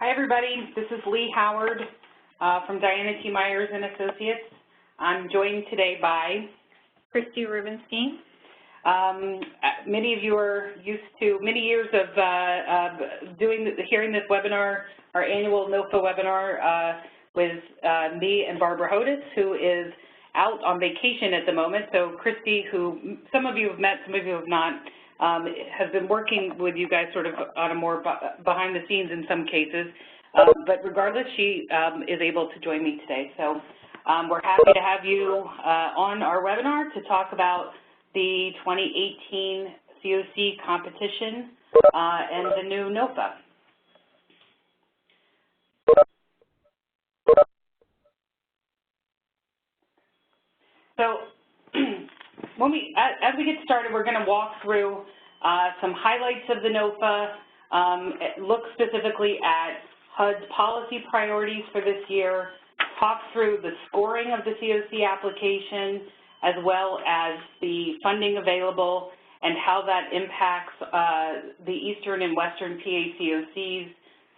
Hi, everybody. This is Lee Howard from Diana T. Myers and Associates. I'm joined today by Christy Rubinstein. Many of you are used to many years of hearing this webinar, our annual NOFA webinar with me and Barbara Hodis, who is out on vacation at the moment. So Christy, who some of you have met, some of you have not, has been working with you guys sort of on a more behind the scenes in some cases. But regardless, she is able to join me today. So we're happy to have you on our webinar to talk about the 2018 CoC competition and the new NOFA. So as we get started, we're going to walk through some highlights of the NOFA, look specifically at HUD's policy priorities for this year, talk through the scoring of the CoC application, as well as the funding available and how that impacts the Eastern and Western PA CoCs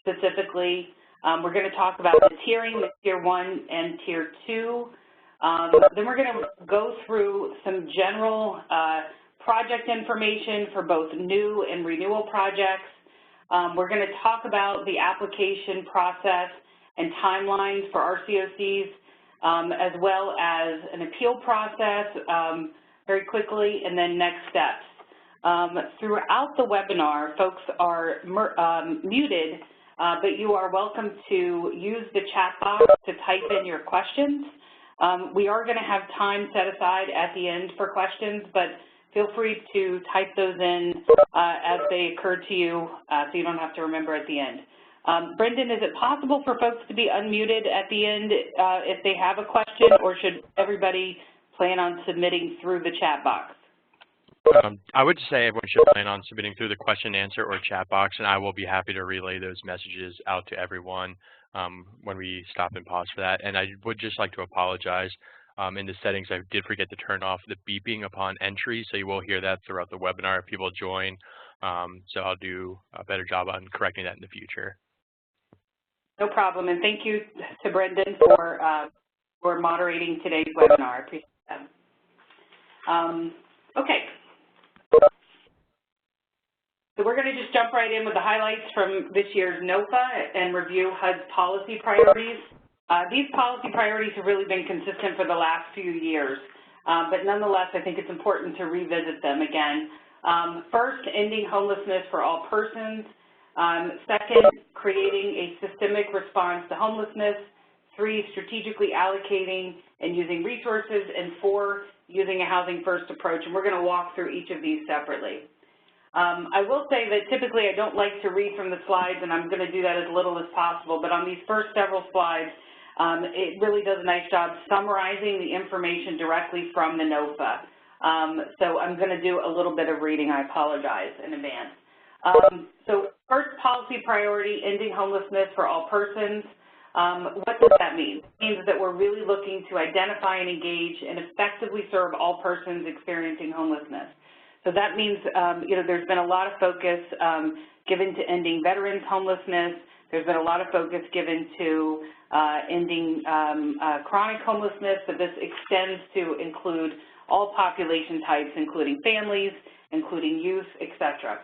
specifically. We're going to talk about the tiering, the Tier 1 and Tier 2. Then we're going to go through some general project information for both new and renewal projects. We're going to talk about the application process and timelines for our CoCs, as well as an appeal process very quickly, and then next steps. Throughout the webinar, folks are muted, but you are welcome to use the chat box to type in your questions. We are going to have time set aside at the end for questions, but feel free to type those in as they occur to you so you don't have to remember at the end. Brendan, is it possible for folks to be unmuted at the end if they have a question, or should everybody plan on submitting through the chat box? I would say everyone should plan on submitting through the question and answer or chat box, and I will be happy to relay those messages out to everyone when we stop and pause for that. And I would just like to apologize. In the settings, I did forget to turn off the beeping upon entry, so you will hear that throughout the webinar if people join. So I'll do a better job on correcting that in the future. No problem, and thank you to Brendan for moderating today's webinar. I appreciate that. Okay. So we're going to just jump right in with the highlights from this year's NOFA and review HUD's policy priorities. These policy priorities have really been consistent for the last few years, but nonetheless, I think it's important to revisit them again. First, ending homelessness for all persons. Second, creating a systemic response to homelessness. 3, strategically allocating and using resources. And 4, using a housing-first approach. And we're going to walk through each of these separately. I will say that typically I don't like to read from the slides, and I'm going to do that as little as possible. But on these first several slides, it really does a nice job summarizing the information directly from the NOFA. So I'm going to do a little bit of reading. I apologize in advance. So first policy priority, ending homelessness for all persons. What does that mean? It means that we're really looking to identify and engage and effectively serve all persons experiencing homelessness. So that means, there's been a lot of focus given to ending veterans homelessness. There's been a lot of focus given to ending chronic homelessness, but this extends to include all population types, including families, including youth, etc.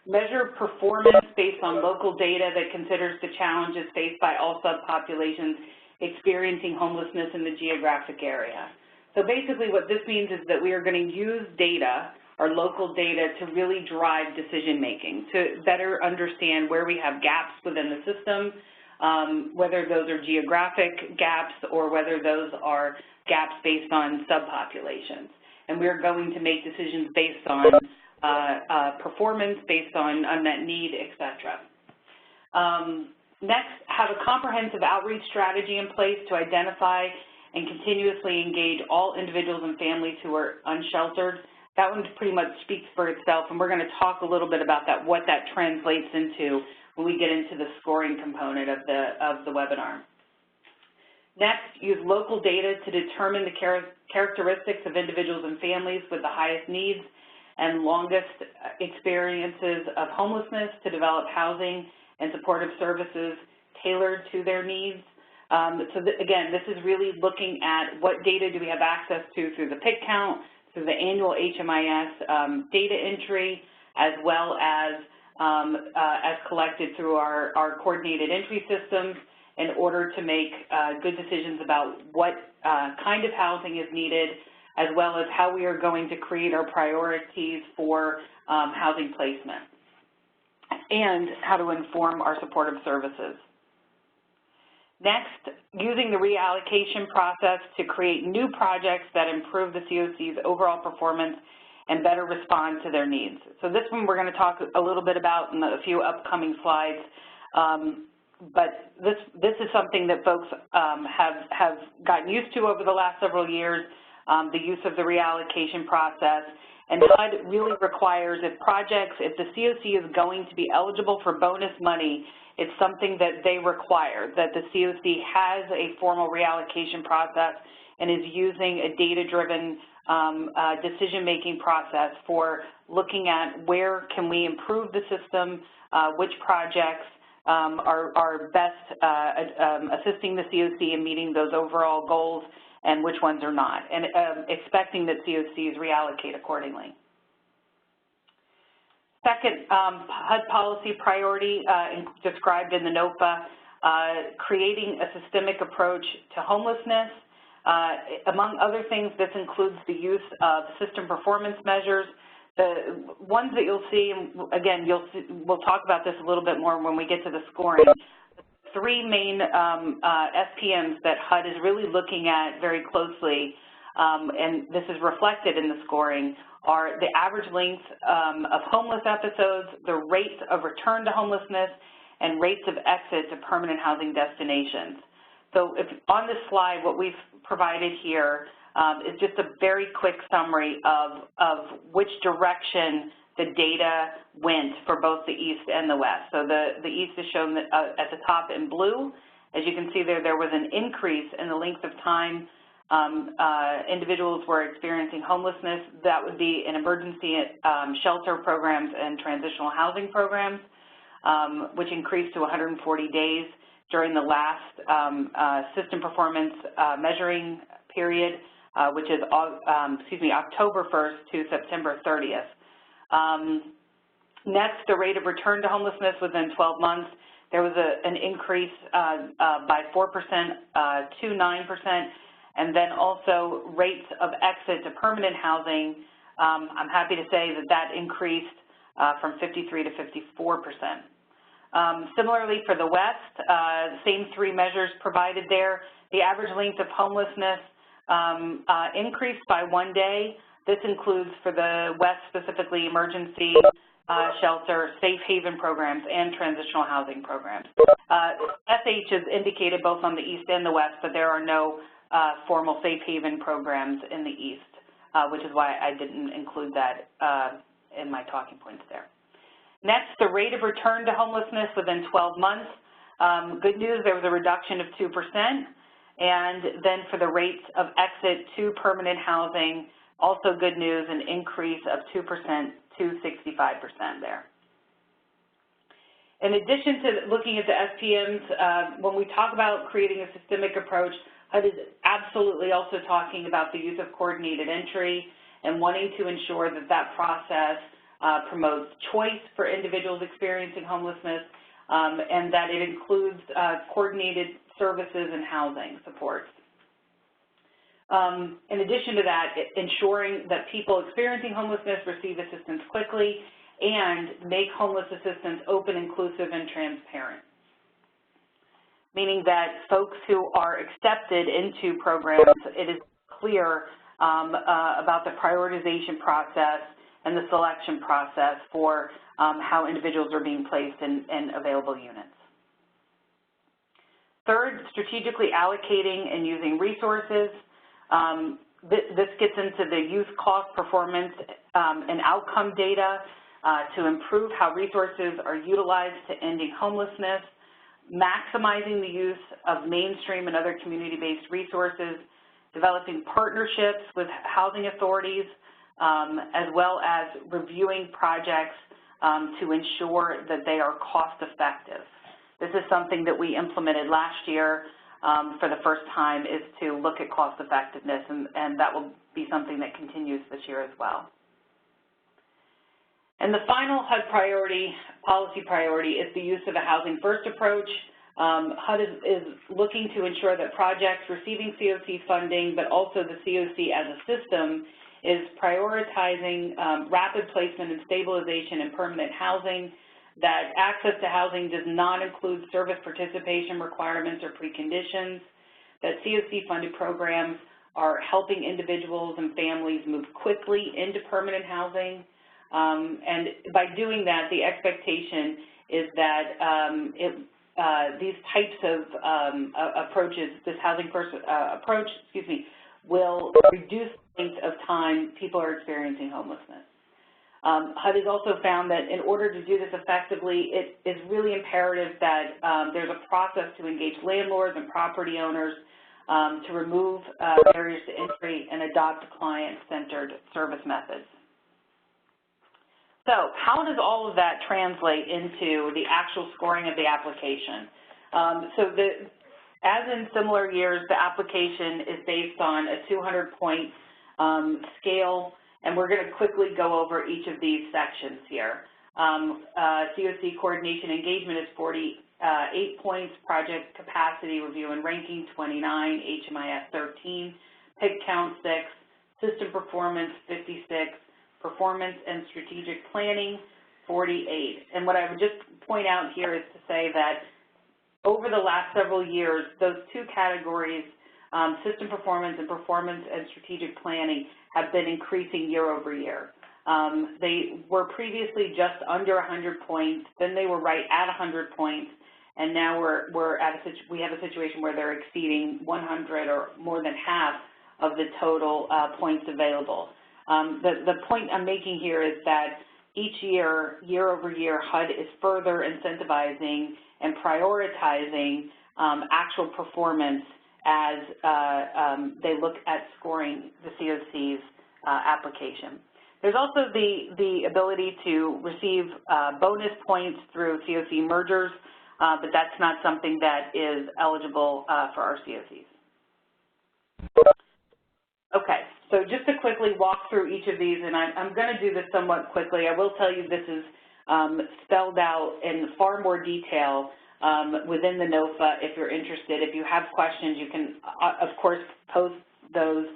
Measure performance based on local data that considers the challenges faced by all subpopulations experiencing homelessness in the geographic area. So basically what this means is that we are going to use data, our local data, to really drive decision making, to better understand where we have gaps within the system, whether those are geographic gaps or whether those are gaps based on subpopulations. And we're going to make decisions based on performance, based on unmet need, etc. Next, have a comprehensive outreach strategy in place to identify and continuously engage all individuals and families who are unsheltered. That one pretty much speaks for itself, and we're going to talk a little bit about that, what that translates into when we get into the scoring component of the webinar. Next, use local data to determine the characteristics of individuals and families with the highest needs and longest experiences of homelessness to develop housing and supportive services tailored to their needs. Again, this is really looking at what data do we have access to through the PIC count, through the annual HMIS data entry, as well as collected through our coordinated entry systems in order to make good decisions about what kind of housing is needed, as well as how we are going to create our priorities for housing placement, and how to inform our supportive services. Next, using the reallocation process to create new projects that improve the CoC's overall performance and better respond to their needs. So this one we're going to talk a little bit about in a few upcoming slides, but this is something that folks have gotten used to over the last several years, the use of the reallocation process. And HUD really requires if the CoC is going to be eligible for bonus money, it's something that they require, that the CoC has a formal reallocation process and is using a data-driven decision-making process for looking at where can we improve the system, which projects are best assisting the CoC in meeting those overall goals, and which ones are not, and expecting that CoCs reallocate accordingly. Second, HUD policy priority described in the NOFA, creating a systemic approach to homelessness. Among other things, this includes the use of system performance measures. The ones that you'll see, again, we'll talk about this a little bit more when we get to the scoring. Three main SPMs that HUD is really looking at very closely, and this is reflected in the scoring, are the average length of homeless episodes, the rates of return to homelessness, and rates of exit to permanent housing destinations. So on this slide, what we've provided here is just a very quick summary of which direction the data went for both the East and the West. So the East is shown at the top in blue. As you can see there was an increase in the length of time individuals were experiencing homelessness. That would be in emergency shelter programs and transitional housing programs, which increased to 140 days during the last system performance measuring period, which is October 1st to September 30th. Next, the rate of return to homelessness within 12 months. There was an increase by 4% to 9%, and then also rates of exit to permanent housing. I'm happy to say that increased from 53 to 54%. Similarly, for the West, the same three measures provided there. The average length of homelessness increased by 1 day. This includes, for the West specifically, emergency shelter, safe haven programs, and transitional housing programs. SH is indicated both on the East and the West, but there are no formal safe haven programs in the East, which is why I didn't include that in my talking points there. Next, the rate of return to homelessness within 12 months. Good news, there was a reduction of 2%. And then for the rates of exit to permanent housing, also good news, an increase of 2% to 65% there. In addition to looking at the SPMs, when we talk about creating a systemic approach, HUD is absolutely also talking about the use of coordinated entry and wanting to ensure that process promotes choice for individuals experiencing homelessness, and that it includes coordinated services and housing supports. In addition to that, ensuring that people experiencing homelessness receive assistance quickly and make homeless assistance open, inclusive, and transparent, meaning that folks who are accepted into programs, it is clear about the prioritization process and the selection process for how individuals are being placed in available units. Third, strategically allocating and using resources. This gets into the youth cost performance and outcome data to improve how resources are utilized to ending homelessness, maximizing the use of mainstream and other community-based resources, developing partnerships with housing authorities, as well as reviewing projects to ensure that they are cost effective. This is something that we implemented last year for the first time, is to look at cost effectiveness, and that will be something that continues this year as well. And the final HUD policy priority is the use of a housing first approach. HUD is looking to ensure that projects receiving CoC funding, but also the CoC as a system, is prioritizing rapid placement and stabilization in permanent housing, that access to housing does not include service participation requirements or preconditions, that CoC-funded programs are helping individuals and families move quickly into permanent housing. And by doing that, the expectation is that these types of approaches, this housing first approach, will reduce the length of time people are experiencing homelessness. HUD has also found that in order to do this effectively, it is really imperative that there's a process to engage landlords and property owners to remove barriers to entry and adopt client-centered service methods. So how does all of that translate into the actual scoring of the application? As in similar years, the application is based on a 200-point scale, and we're going to quickly go over each of these sections here. CoC Coordination and Engagement is 48 points, Project Capacity Review and Ranking 29, HMIS 13, PIC Count 6, System Performance 56, Performance and Strategic Planning 48. And what I would just point out here is to say that over the last several years, those two categories, system performance and strategic planning, have been increasing year over year. They were previously just under 100 points, then they were right at 100 points, and now we have a situation where they're exceeding 100, or more than half of the total points available. The point I'm making here is that each year, year over year, HUD is further incentivizing and prioritizing actual performance as they look at scoring the CoC's application. There's also the ability to receive bonus points through CoC mergers, but that's not something that is eligible for our CoCs. Okay, so just to quickly walk through each of these, and I'm going to do this somewhat quickly. I will tell you this is spelled out in far more detail within the NOFA if you're interested. If you have questions, you can, of course, post those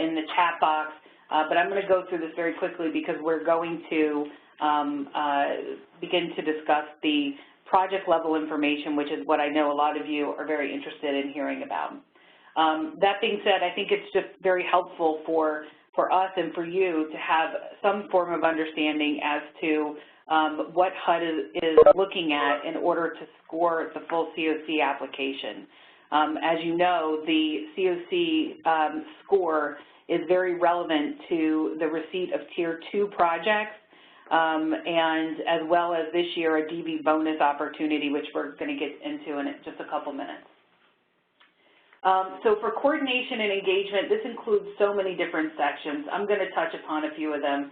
in the chat box. But I'm going to go through this very quickly because we're going to begin to discuss the project level information, which is what I know a lot of you are very interested in hearing about. That being said, I think it's just very helpful for us and for you to have some form of understanding as to what HUD is looking at in order to score the full CoC application. As you know, the CoC score is very relevant to the receipt of Tier 2 projects, and as well as this year a DB bonus opportunity, which we're going to get into in just a couple minutes. So for coordination and engagement, this includes so many different sections. I'm going to touch upon a few of them.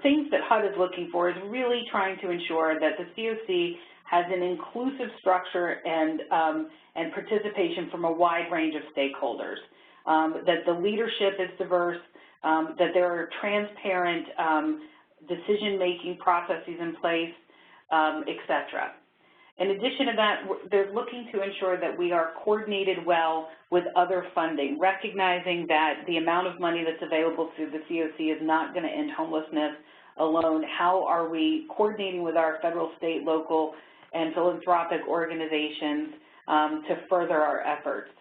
Things that HUD is looking for is really trying to ensure that the CoC has an inclusive structure and participation from a wide range of stakeholders, that the leadership is diverse, that there are transparent decision-making processes in place, et cetera. In addition to that, they're looking to ensure that we are coordinated well with other funding, recognizing that the amount of money that's available through the CoC is not going to end homelessness alone. How are we coordinating with our federal, state, local, and philanthropic organizations to further our efforts?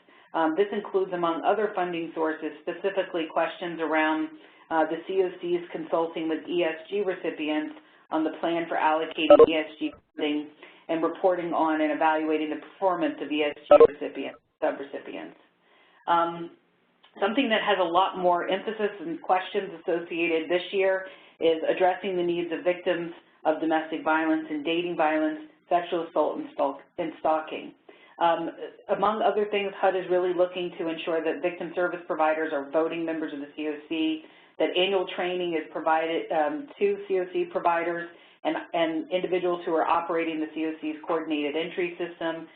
This includes, among other funding sources, specifically questions around the CoC's consulting with ESG recipients on the plan for allocating ESG funding and reporting on and evaluating the performance of ESG recipients, subrecipients. Something that has a lot more emphasis and questions associated this year is addressing the needs of victims of domestic violence and dating violence, sexual assault, and stalking. Among other things, HUD is really looking to ensure that victim service providers are voting members of the CoC, that annual training is provided to CoC providers, and individuals who are operating the CoC's coordinated entry system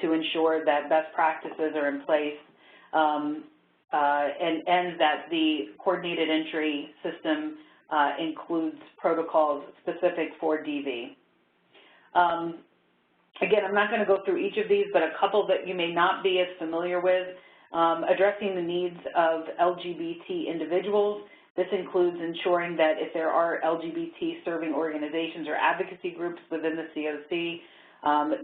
to ensure that best practices are in place and that the coordinated entry system includes protocols specific for DV. Again, I'm not going to go through each of these, but a couple that you may not be as familiar with, addressing the needs of LGBT individuals. This includes ensuring that if there are LGBT serving organizations or advocacy groups within the CoC,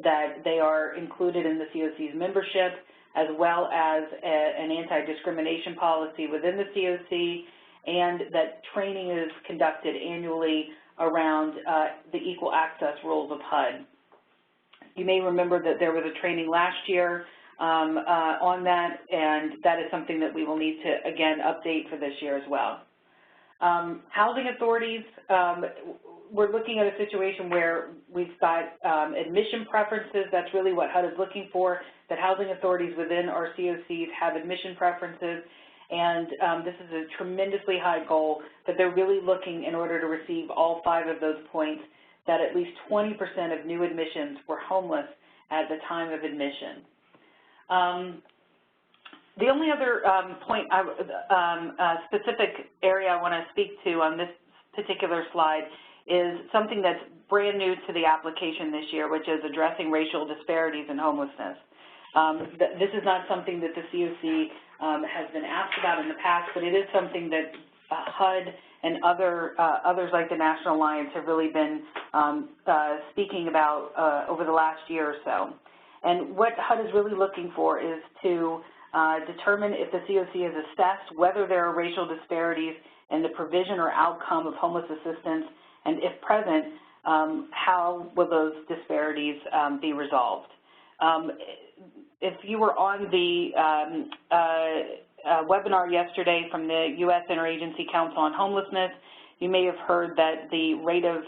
that they are included in the CoC's membership, as well as an anti-discrimination policy within the CoC, and that training is conducted annually around the equal access rules of HUD. You may remember that there was a training last year on that, and that is something that we will need to, again, update for this year as well. Housing authorities, we're looking at a situation where we've got admission preferences. That's really what HUD is looking for, that housing authorities within our CoCs have admission preferences, and this is a tremendously high goal, but they're really looking, in order to receive all 5 of those points, that at least 20% of new admissions were homeless at the time of admission. The only other specific area I want to speak to on this particular slide is something that's brand new to the application this year, which is addressing racial disparities in homelessness. This is not something that the CoC has been asked about in the past, but it is something that HUD and others like the National Alliance have really been speaking about over the last year or so. And what HUD is really looking for is to determine if the CoC has assessed whether there are racial disparities in the provision or outcome of homeless assistance, and if present, how will those disparities be resolved. If you were on the webinar yesterday from the U.S. Interagency Council on Homelessness, you may have heard that the rate of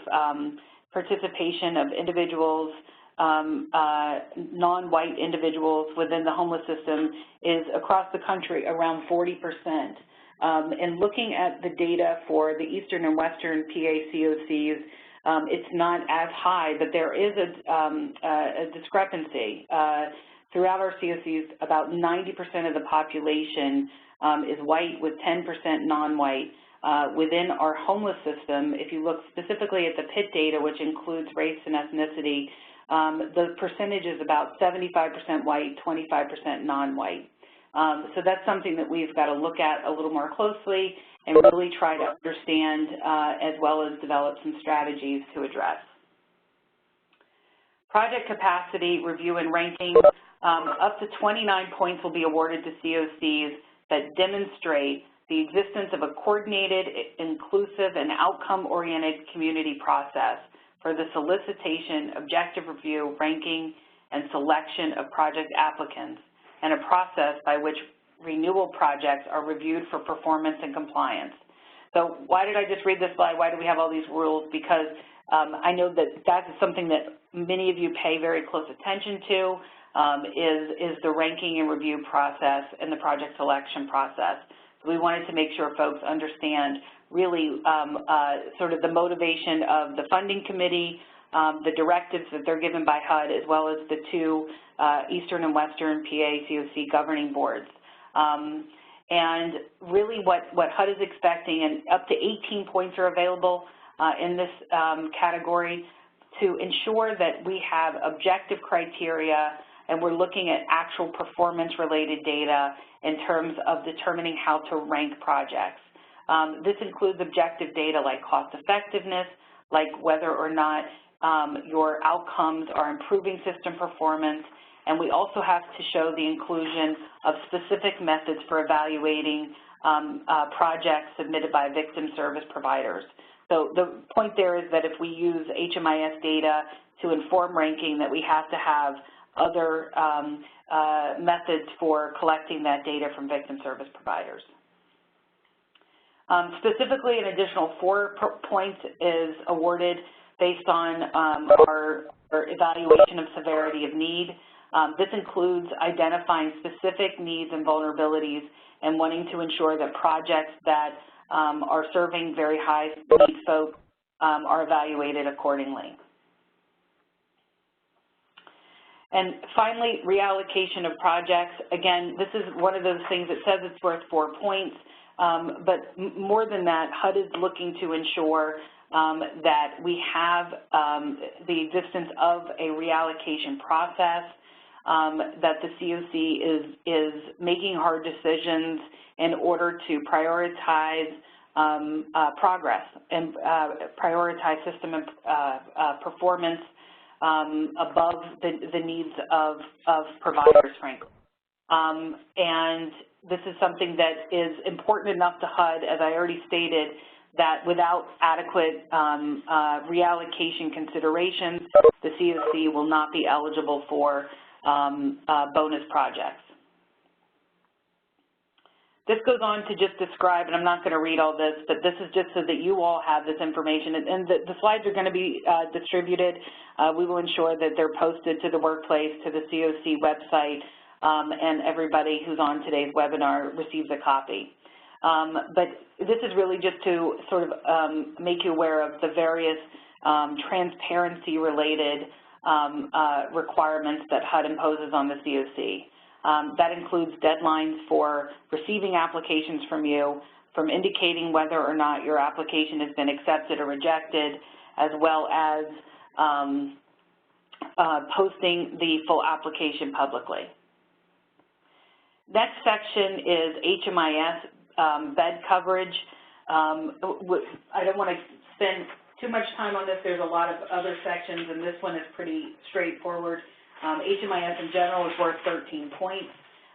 participation of individuals, non-white individuals within the homeless system is across the country around 40%. And looking at the data for the Eastern and Western PA CoCs, it's not as high, but there is a discrepancy. Throughout our CoCs, about 90% of the population is white, with 10% non-white. Within our homeless system, if you look specifically at the PIT data, which includes race and ethnicity, the percentage is about 75% white, 25% non-white. So that's something that we've got to look at a little more closely and really try to understand, as well as develop some strategies to address. Project capacity review and ranking. Up to 29 points will be awarded to CoCs that demonstrate the existence of a coordinated, inclusive, and outcome-oriented community process for the solicitation, objective review, ranking, and selection of project applicants, and a process by which renewal projects are reviewed for performance and compliance. So why did I just read this slide? Why do we have all these rules? Because I know that that is something that many of you pay very close attention to, is the ranking and review process and the project selection process. So we wanted to make sure folks understand really sort of the motivation of the funding committee, the directives that they're given by HUD, as well as the 2 Eastern and Western PA CoC governing boards. And really what HUD is expecting, and up to 18 points are available in this category, to ensure that we have objective criteria and we're looking at actual performance-related data in terms of determining how to rank projects. This includes objective data like cost effectiveness, like whether or not your outcomes are improving system performance, and we also have to show the inclusion of specific methods for evaluating projects submitted by victim service providers. So the point there is that if we use HMIS data to inform ranking, that we have to have other methods for collecting that data from victim service providers. Specifically, an additional 4 points is awarded based on our evaluation of severity of need. This includes identifying specific needs and vulnerabilities and wanting to ensure that projects that are serving very high need folks are evaluated accordingly. And finally, reallocation of projects. Again, this is one of those things that says it's worth 4 points, but more than that, HUD is looking to ensure that we have the existence of a reallocation process, that the CoC is making hard decisions in order to prioritize progress and prioritize system performance above the needs of providers, frankly. And this is something that is important enough to HUD, as I already stated, that without adequate reallocation considerations, the CoC will not be eligible for bonus projects. This goes on to just describe, and I'm not going to read all this, but this is just so that you all have this information. And the slides are going to be distributed. We will ensure that they're posted to the workplace, to the CoC website, and everybody who's on today's webinar receives a copy. But this is really just to sort of make you aware of the various transparency-related requirements that HUD imposes on the CoC. That includes deadlines for receiving applications from you, from indicating whether or not your application has been accepted or rejected, as well as posting the full application publicly. Next section is HMIS bed coverage. I don't want to spend too much time on this. There's a lot of other sections, and this one is pretty straightforward. HMIS in general is worth 13 points.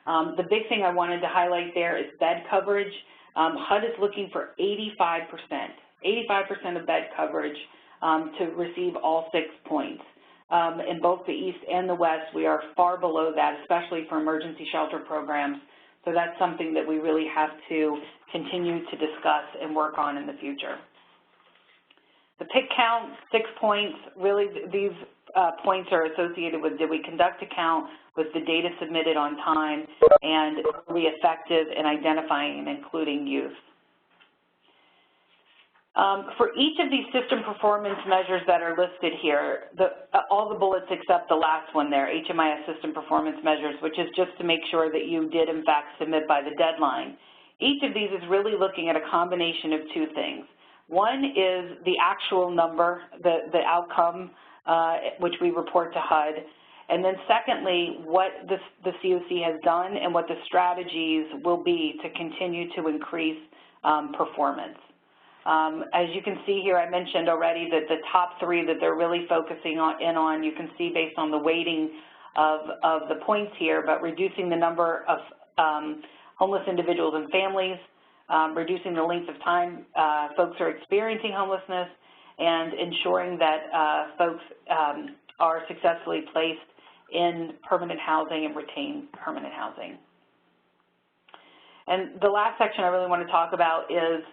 The big thing I wanted to highlight there is bed coverage. HUD is looking for 85% of bed coverage to receive all 6 points. In both the East and the West, we are far below that, especially for emergency shelter programs. So that's something that we really have to continue to discuss and work on in the future. The PIC count, 6 points. Really, these points are associated with, did we conduct a count, was the data submitted on time, and were we effective in identifying and including youth. For each of these system performance measures that are listed here, all the bullets except the last one there, HMIS system performance measures, which is just to make sure that you did in fact submit by the deadline. Each of these is really looking at a combination of two things. One is the actual number, the outcome, which we report to HUD, and then secondly, what the CoC has done and what the strategies will be to continue to increase performance. As you can see here, I mentioned already that the top three that they're really focusing on, you can see based on the weighting of the points here, but reducing the number of homeless individuals and families, reducing the length of time folks are experiencing homelessness, and ensuring that folks are successfully placed in permanent housing and retain permanent housing. And the last section I really want to talk about is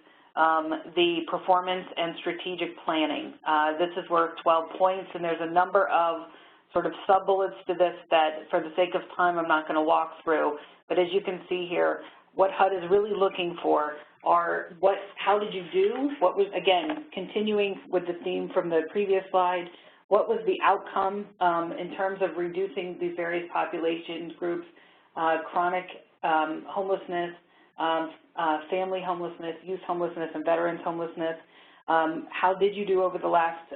the performance and strategic planning. This is worth 12 points, and there's a number of sort of sub-bullets to this that, for the sake of time, I'm not going to walk through. But as you can see here, what HUD is really looking for are how did you do? What was, again, continuing with the theme from the previous slide, what was the outcome in terms of reducing these various population groups, chronic homelessness, family homelessness, youth homelessness, and veterans homelessness? How did you do over the last,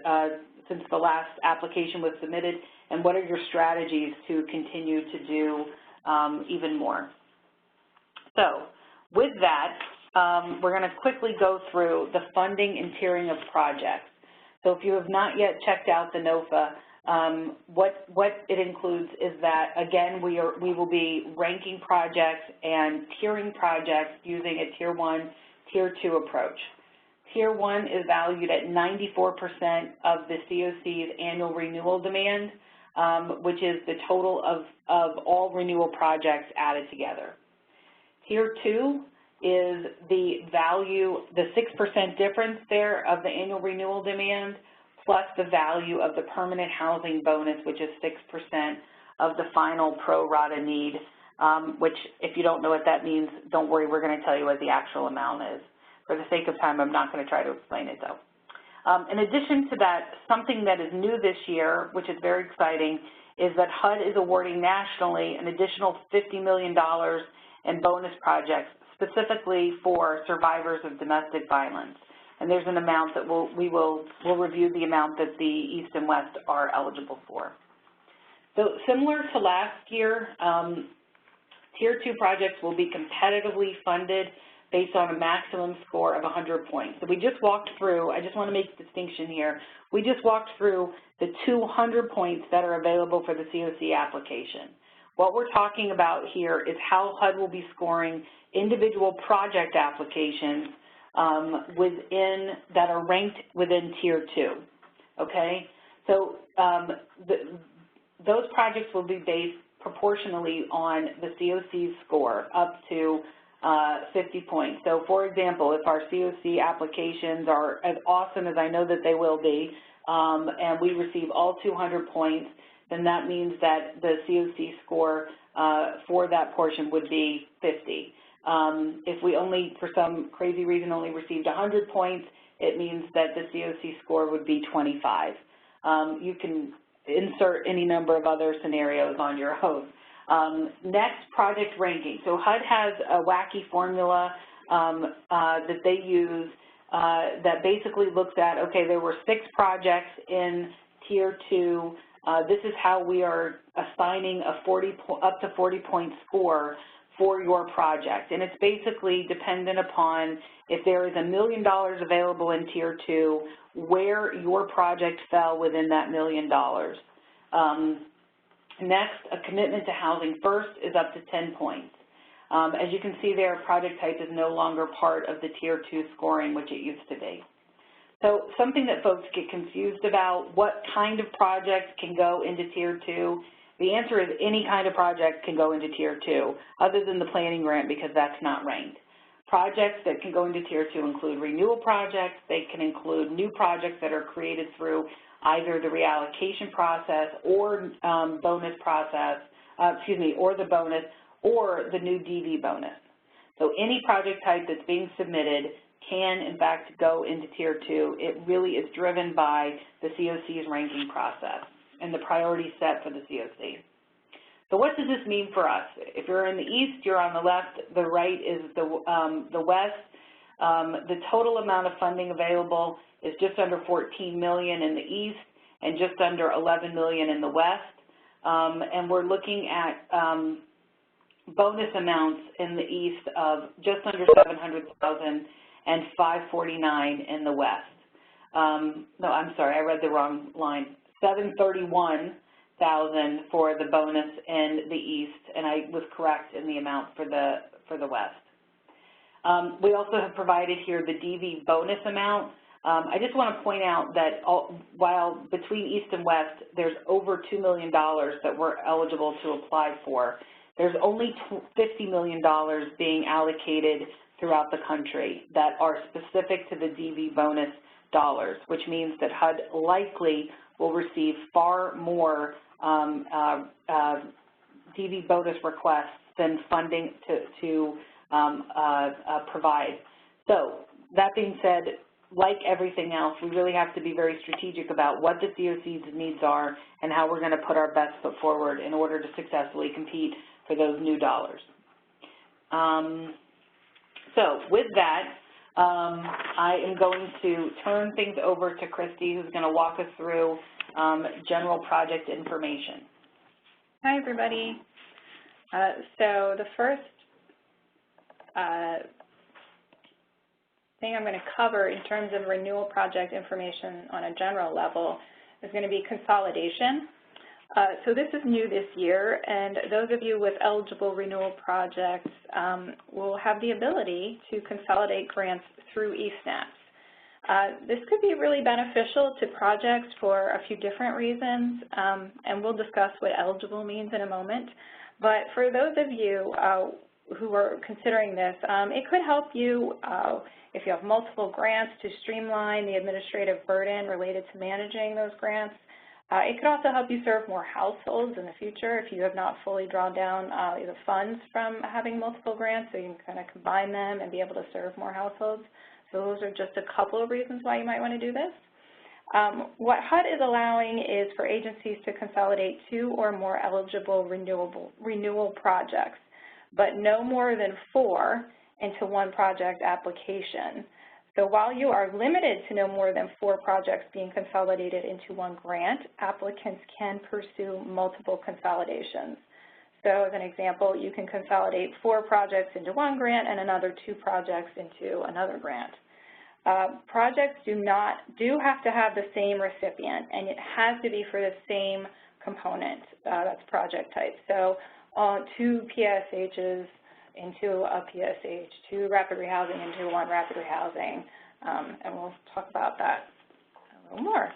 since the last application was submitted, and what are your strategies to continue to do even more? So with that, we're going to quickly go through the funding and tiering of projects. So if you have not yet checked out the NOFA, what it includes is that, again, we will be ranking projects and tiering projects using a Tier 1, Tier 2 approach. Tier 1 is valued at 94% of the CoC's annual renewal demand, which is the total of all renewal projects added together. Tier 2 is the value, the 6% difference there of the annual renewal demand, plus the value of the permanent housing bonus, which is 6% of the final pro rata need, which, if you don't know what that means, don't worry, we're going to tell you what the actual amount is. For the sake of time, I'm not going to try to explain it, though. In addition to that, something that is new this year, which is very exciting, is that HUD is awarding nationally an additional $50 million in bonus projects specifically for survivors of domestic violence. And there's an amount that we'll review the amount that the East and West are eligible for. So similar to last year, Tier 2 projects will be competitively funded based on a maximum score of 100 points. So we just walked through, I just want to make a distinction here, we just walked through the 200 points that are available for the CoC application. What we're talking about here is how HUD will be scoring individual project applications that are ranked within Tier 2, okay? So those projects will be based proportionally on the CoC's score up to 50 points. So for example, if our CoC applications are as awesome as I know that they will be, and we receive all 200 points, then that means that the CoC score for that portion would be 50. If we only, for some crazy reason, only received 100 points, it means that the CoC score would be 25. You can insert any number of other scenarios on your own. Next, project ranking. So HUD has a wacky formula that they use that basically looks at, okay, there were 6 projects in Tier 2. This is how we are assigning a up to 40-point score for your project. And it's basically dependent upon if there is $1 million available in Tier 2, where your project fell within that $1 million. Next, a commitment to housing first is up to 10 points. As you can see there, project type is no longer part of the Tier 2 scoring, which it used to be. So something that folks get confused about, what kind of projects can go into Tier 2? The answer is any kind of project can go into Tier 2, other than the planning grant, because that's not ranked. Projects that can go into Tier 2 include renewal projects. They can include new projects that are created through either the reallocation process or bonus process, or the bonus, or the new DV bonus. So any project type that's being submitted can, in fact, go into Tier 2. It really is driven by the CoC's ranking process and the priority set for the CoC. So what does this mean for us? If you're in the East, you're on the left. The right is the West. The total amount of funding available is just under $14 million in the East and just under $11 million in the West. And we're looking at bonus amounts in the East of just under $700,000 and $549,000 in the West. No, I'm sorry, I read the wrong line. $731,000 for the bonus in the East, and I was correct in the amount for the West. We also have provided here the DV bonus amount. I just want to point out that while between East and West there's over $2 million that we're eligible to apply for, there's only $50 million being allocated throughout the country that are specific to the DV bonus dollars, which means that HUD likely will receive far more DV bonus requests than funding to provide. So that being said, like everything else, we really have to be very strategic about what the CoC's needs are and how we're going to put our best foot forward in order to successfully compete for those new dollars. So with that, I am going to turn things over to Christy, who's going to walk us through general project information. Hi, everybody. So the first thing I'm going to cover in terms of renewal project information on a general level is going to be consolidation. So this is new this year, and those of you with eligible renewal projects will have the ability to consolidate grants through eSNAPs. This could be really beneficial to projects for a few different reasons, and we'll discuss what eligible means in a moment. But for those of you who are considering this, it could help you if you have multiple grants to streamline the administrative burden related to managing those grants. It could also help you serve more households in the future if you have not fully drawn down the funds from having multiple grants, so you can kind of combine them and be able to serve more households. So those are just a couple of reasons why you might want to do this. What HUD is allowing is for agencies to consolidate 2 or more eligible renewal projects, but no more than 4 into one project application. So while you are limited to no more than 4 projects being consolidated into one grant, applicants can pursue multiple consolidations. So as an example, you can consolidate 4 projects into one grant and another 2 projects into another grant. Projects do have to have the same recipient, and it has to be for the same component, that's project type. So 2 PSHs into a PSH, 2 rapid rehousing into 1 rapid rehousing, and we'll talk about that a little more.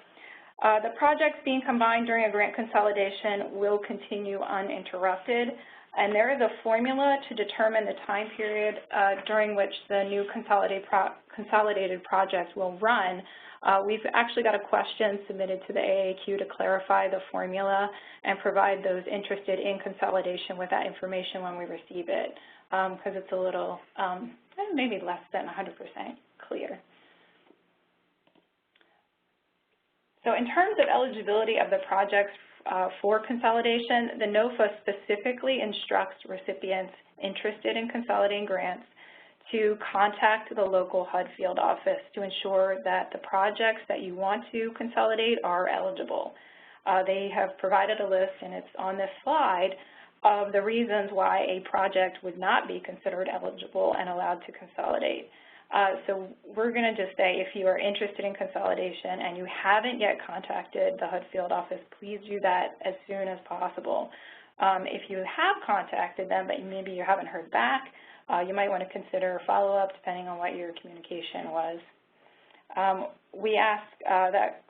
The projects being combined during a grant consolidation will continue uninterrupted, and there is a formula to determine the time period during which the new consolidated project will run. We've actually got a question submitted to the AAQ to clarify the formula and provide those interested in consolidation with that information when we receive it, because it's a little, maybe less than 100% clear. So in terms of eligibility of the projects for consolidation, the NOFA specifically instructs recipients interested in consolidating grants to contact the local HUD field office to ensure that the projects that you want to consolidate are eligible. They have provided a list, and it's on this slide, of the reasons why a project would not be considered eligible and allowed to consolidate. So we're going to just say, if you are interested in consolidation and you haven't yet contacted the HUD field office, please do that as soon as possible. If you have contacted them, but maybe you haven't heard back, you might want to consider follow-up depending on what your communication was. We ask that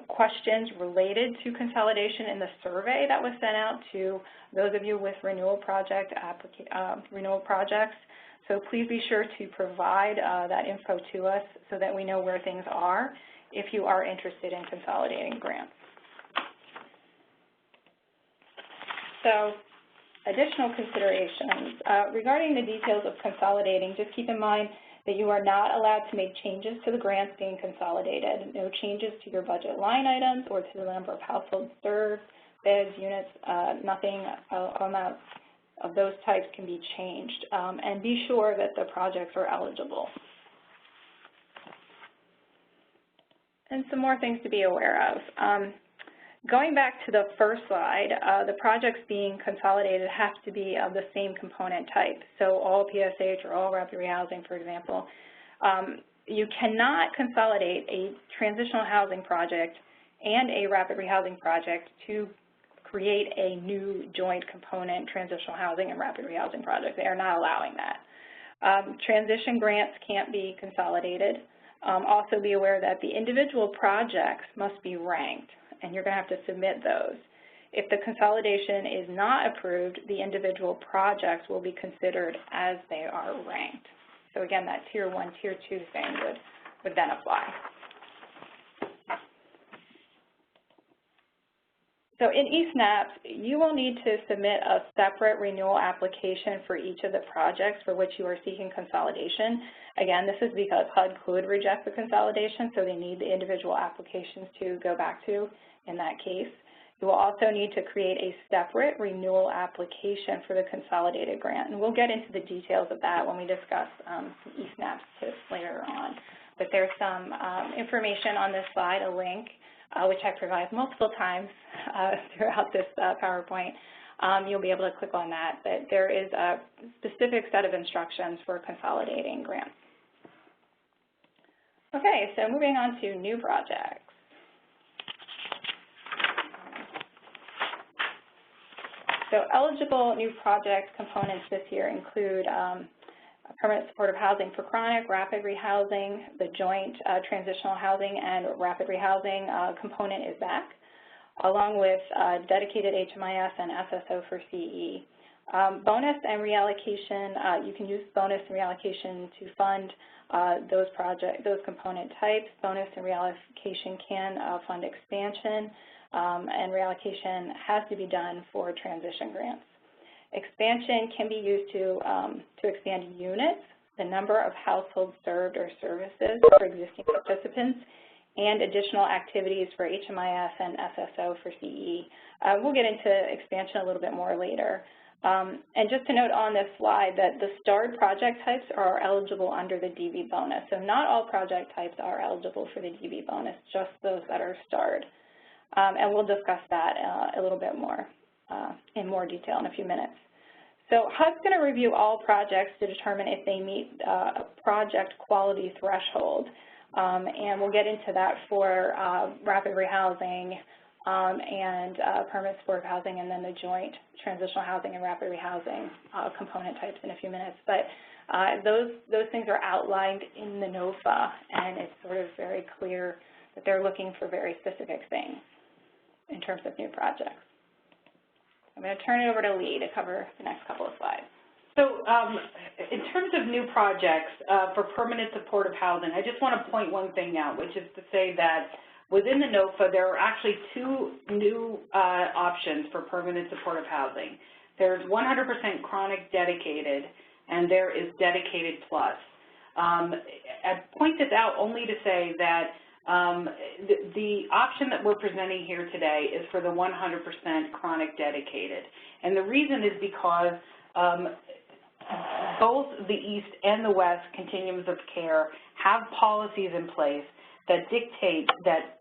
questions related to consolidation in the survey that was sent out to those of you with renewal projects. So please be sure to provide that info to us so that we know where things are if you are interested in consolidating grants. So additional considerations. Regarding the details of consolidating, just keep in mind that you are not allowed to make changes to the grants being consolidated. No changes to your budget line items or to the number of households served, beds, units, nothing on that of those types can be changed, and be sure that the projects are eligible. And some more things to be aware of. Going back to the first slide, the projects being consolidated have to be of the same component type. So all PSH or all rapid rehousing, for example. You cannot consolidate a transitional housing project and a rapid rehousing project to create a new joint component transitional housing and rapid rehousing project. They are not allowing that. Transition grants can't be consolidated. Also be aware that the individual projects must be ranked, and you're going to have to submit those. If the consolidation is not approved, the individual projects will be considered as they are ranked. So again, that Tier 1, Tier 2 thing would then apply. So in eSNAP, you will need to submit a separate renewal application for each of the projects for which you are seeking consolidation. Again, this is because HUD could reject the consolidation, so they need the individual applications to go back to in that case. You will also need to create a separate renewal application for the consolidated grant, and we'll get into the details of that when we discuss eSNAP tips later on. But there's some information on this slide, a link, which I provide multiple times throughout this PowerPoint. You'll be able to click on that, but there is a specific set of instructions for consolidating grants. Okay, so moving on to new projects. So eligible new project components this year include permanent supportive housing for chronic, rapid rehousing, the joint transitional housing and rapid rehousing component is back, along with dedicated HMIS and SSO for CE. Bonus and reallocation, you can use bonus and reallocation to fund those component types. Bonus and reallocation can fund expansion, and reallocation has to be done for transition grants. Expansion can be used to expand units, the number of households served or services for existing participants, and additional activities for HMIS and SSO for CE. We'll get into expansion a little bit more later. And just to note on this slide that the starred project types are eligible under the DV bonus. So not all project types are eligible for the DV bonus, just those that are starred. And we'll discuss that a little bit more in more detail in a few minutes. So HUD's going to review all projects to determine if they meet a project quality threshold. And we'll get into that for rapid rehousing and permanent supportive housing, and then the joint transitional housing and rapid rehousing component types in a few minutes. But those things are outlined in the NOFA, and it's sort of very clear that they're looking for very specific things in terms of new projects. I'm going to turn it over to Lee to cover the next couple of slides. So in terms of new projects for permanent supportive housing, I just want to point one thing out, which is to say that within the NOFA, there are actually two new options for permanent supportive housing. There's 100% chronic dedicated, and there is dedicated plus. I point this out only to say that the option that we're presenting here today is for the 100% chronic dedicated. And the reason is because both the East and the West continuums of care have policies in place that dictate that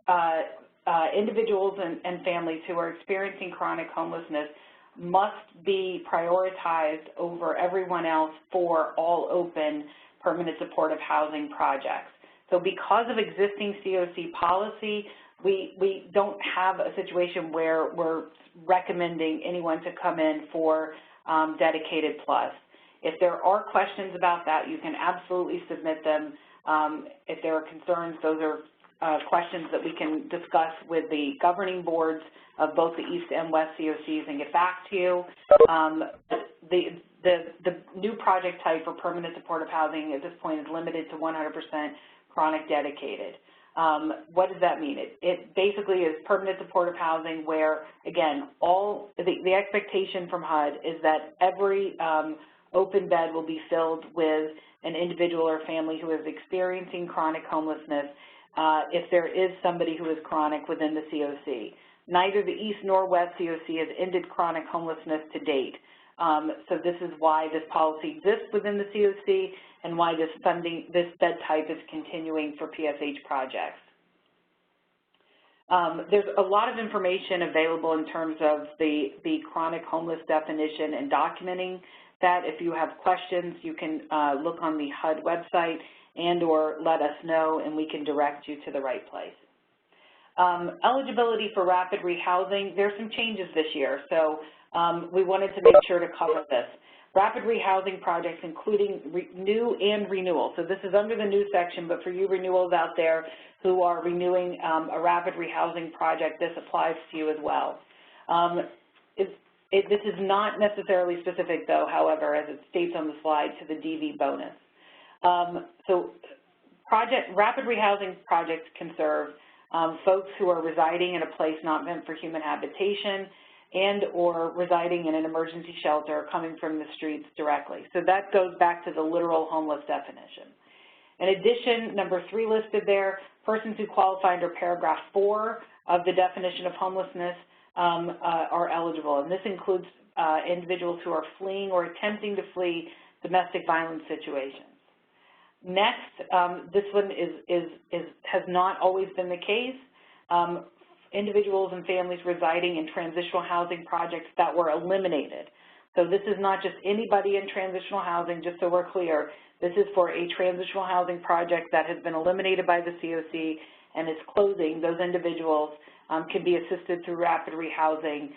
individuals and families who are experiencing chronic homelessness must be prioritized over everyone else for all open permanent supportive housing projects. So because of existing CoC policy, we don't have a situation where we're recommending anyone to come in for dedicated plus. If there are questions about that, you can absolutely submit them. If there are concerns, those are questions that we can discuss with the governing boards of both the East and West CoCs and get back to you. The new project type for permanent supportive housing at this point is limited to 100% chronic dedicated. What does that mean? It basically is permanent supportive housing where, again, the expectation from HUD is that every open bed will be filled with an individual or family who is experiencing chronic homelessness if there is somebody who is chronic within the CoC. Neither the East nor West CoC has ended chronic homelessness to date. So this is why this policy exists within the CoC and why this bed type is continuing for PSH projects. There's a lot of information available in terms of the chronic homeless definition and documenting that. If you have questions, you can look on the HUD website and or let us know, and we can direct you to the right place. Eligibility for rapid rehousing, there's some changes this year, so we wanted to make sure to cover this. Rapid rehousing projects including new and renewal. So this is under the new section, but for you renewals out there who are renewing a rapid rehousing project, this applies to you as well. This is not necessarily specific, though, however, as it states on the slide, to the DV bonus. So rapid rehousing projects can serve folks who are residing in a place not meant for human habitation and or residing in an emergency shelter coming from the streets directly. So that goes back to the literal homeless definition. In addition, number 3 listed there, persons who qualify under paragraph 4 of the definition of homelessness are eligible, and this includes individuals who are fleeing or attempting to flee domestic violence situations. Next, this one has not always been the case. Individuals and families residing in transitional housing projects that were eliminated. So this is not just anybody in transitional housing, just so we're clear. This is for a transitional housing project that has been eliminated by the CoC and is closing. Those individuals can be assisted through rapid rehousing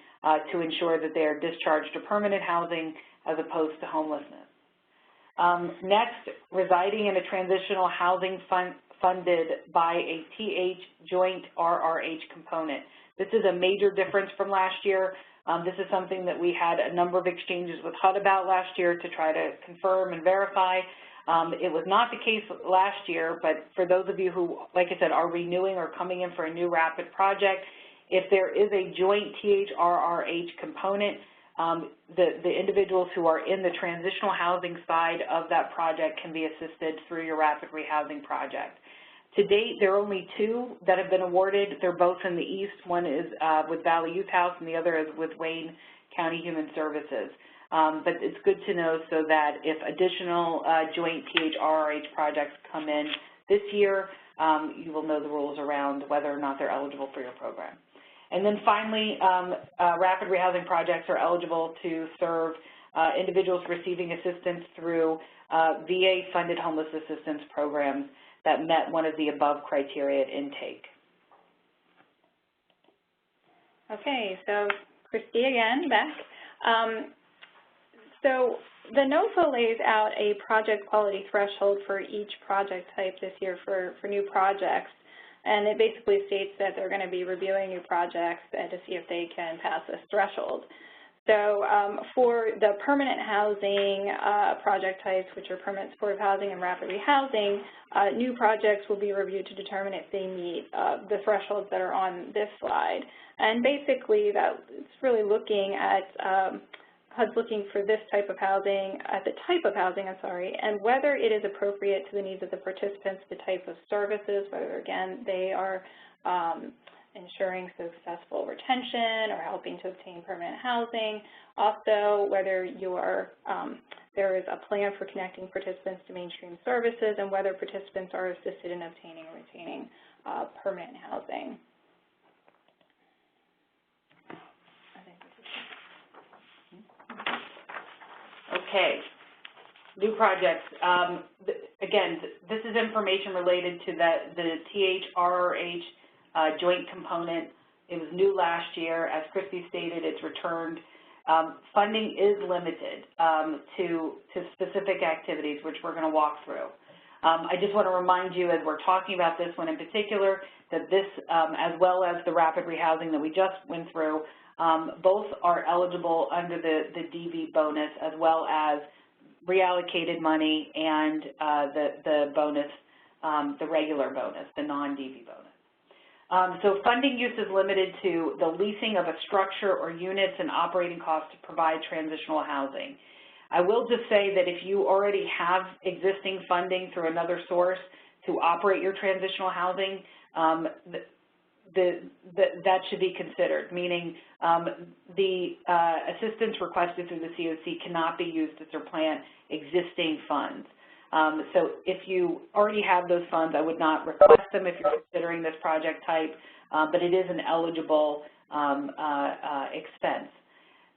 to ensure that they are discharged to permanent housing as opposed to homelessness. Next, residing in a transitional housing funded by a TH joint RRH component. This is a major difference from last year. This is something that we had a number of exchanges with HUD about last year to try to confirm and verify. It was not the case last year, but for those of you who, like I said, are renewing or coming in for a new rapid project, if there is a joint TH-RRH component, the individuals who are in the transitional housing side of that project can be assisted through your rapid rehousing project. To date, there are only 2 that have been awarded. They're both in the East. One is with Valley Youth House, and the other is with Wayne County Human Services. But it's good to know so that if additional joint PH-RRH projects come in this year, you will know the rules around whether or not they're eligible for your program. And then finally, rapid rehousing projects are eligible to serve individuals receiving assistance through VA-funded homeless assistance programs that met one of the above criteria at intake. Okay, so Christy again, back. So the NOFA lays out a project quality threshold for each project type this year for new projects. And it basically states that they're going to be reviewing new projects to see if they can pass this threshold. So for the permanent housing project types, which are permanent supportive housing and rapid rehousing, new projects will be reviewed to determine if they meet the thresholds that are on this slide. And basically, it's really looking at HUD's looking for this type of housing, the type of housing, and whether it is appropriate to the needs of the participants, the type of services, whether, again, they are ensuring successful retention or helping to obtain permanent housing. Also, whether there is a plan for connecting participants to mainstream services, and whether participants are assisted in obtaining and retaining permanent housing. Okay, new projects. Again, this is information related to the TH-RRH joint component. It was new last year. As Christy stated, it's returned. Funding is limited to specific activities, which we're going to walk through. I just want to remind you, as we're talking about this one in particular, that this, as well as the rapid rehousing that we just went through, both are eligible under the DV bonus, as well as reallocated money and the bonus, the regular bonus, the non-DV bonus. So funding use is limited to the leasing of a structure or units and operating costs to provide transitional housing. I will just say that if you already have existing funding through another source to operate your transitional housing, that should be considered, meaning the assistance requested through the CoC cannot be used to supplant existing funds. So if you already have those funds, I would not request them if you're considering this project type, but it is an eligible expense.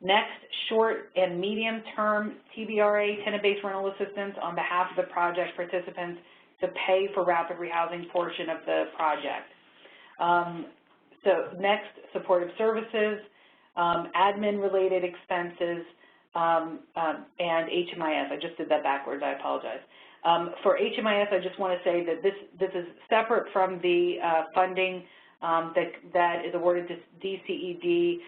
Next, short and medium-term TBRA, tenant-based rental assistance on behalf of the project participants to pay for rapid rehousing portion of the project. So next, supportive services, admin-related expenses, and HMIS. I just did that backwards. I apologize. For HMIS, I just want to say that this is separate from the funding that is awarded to DCED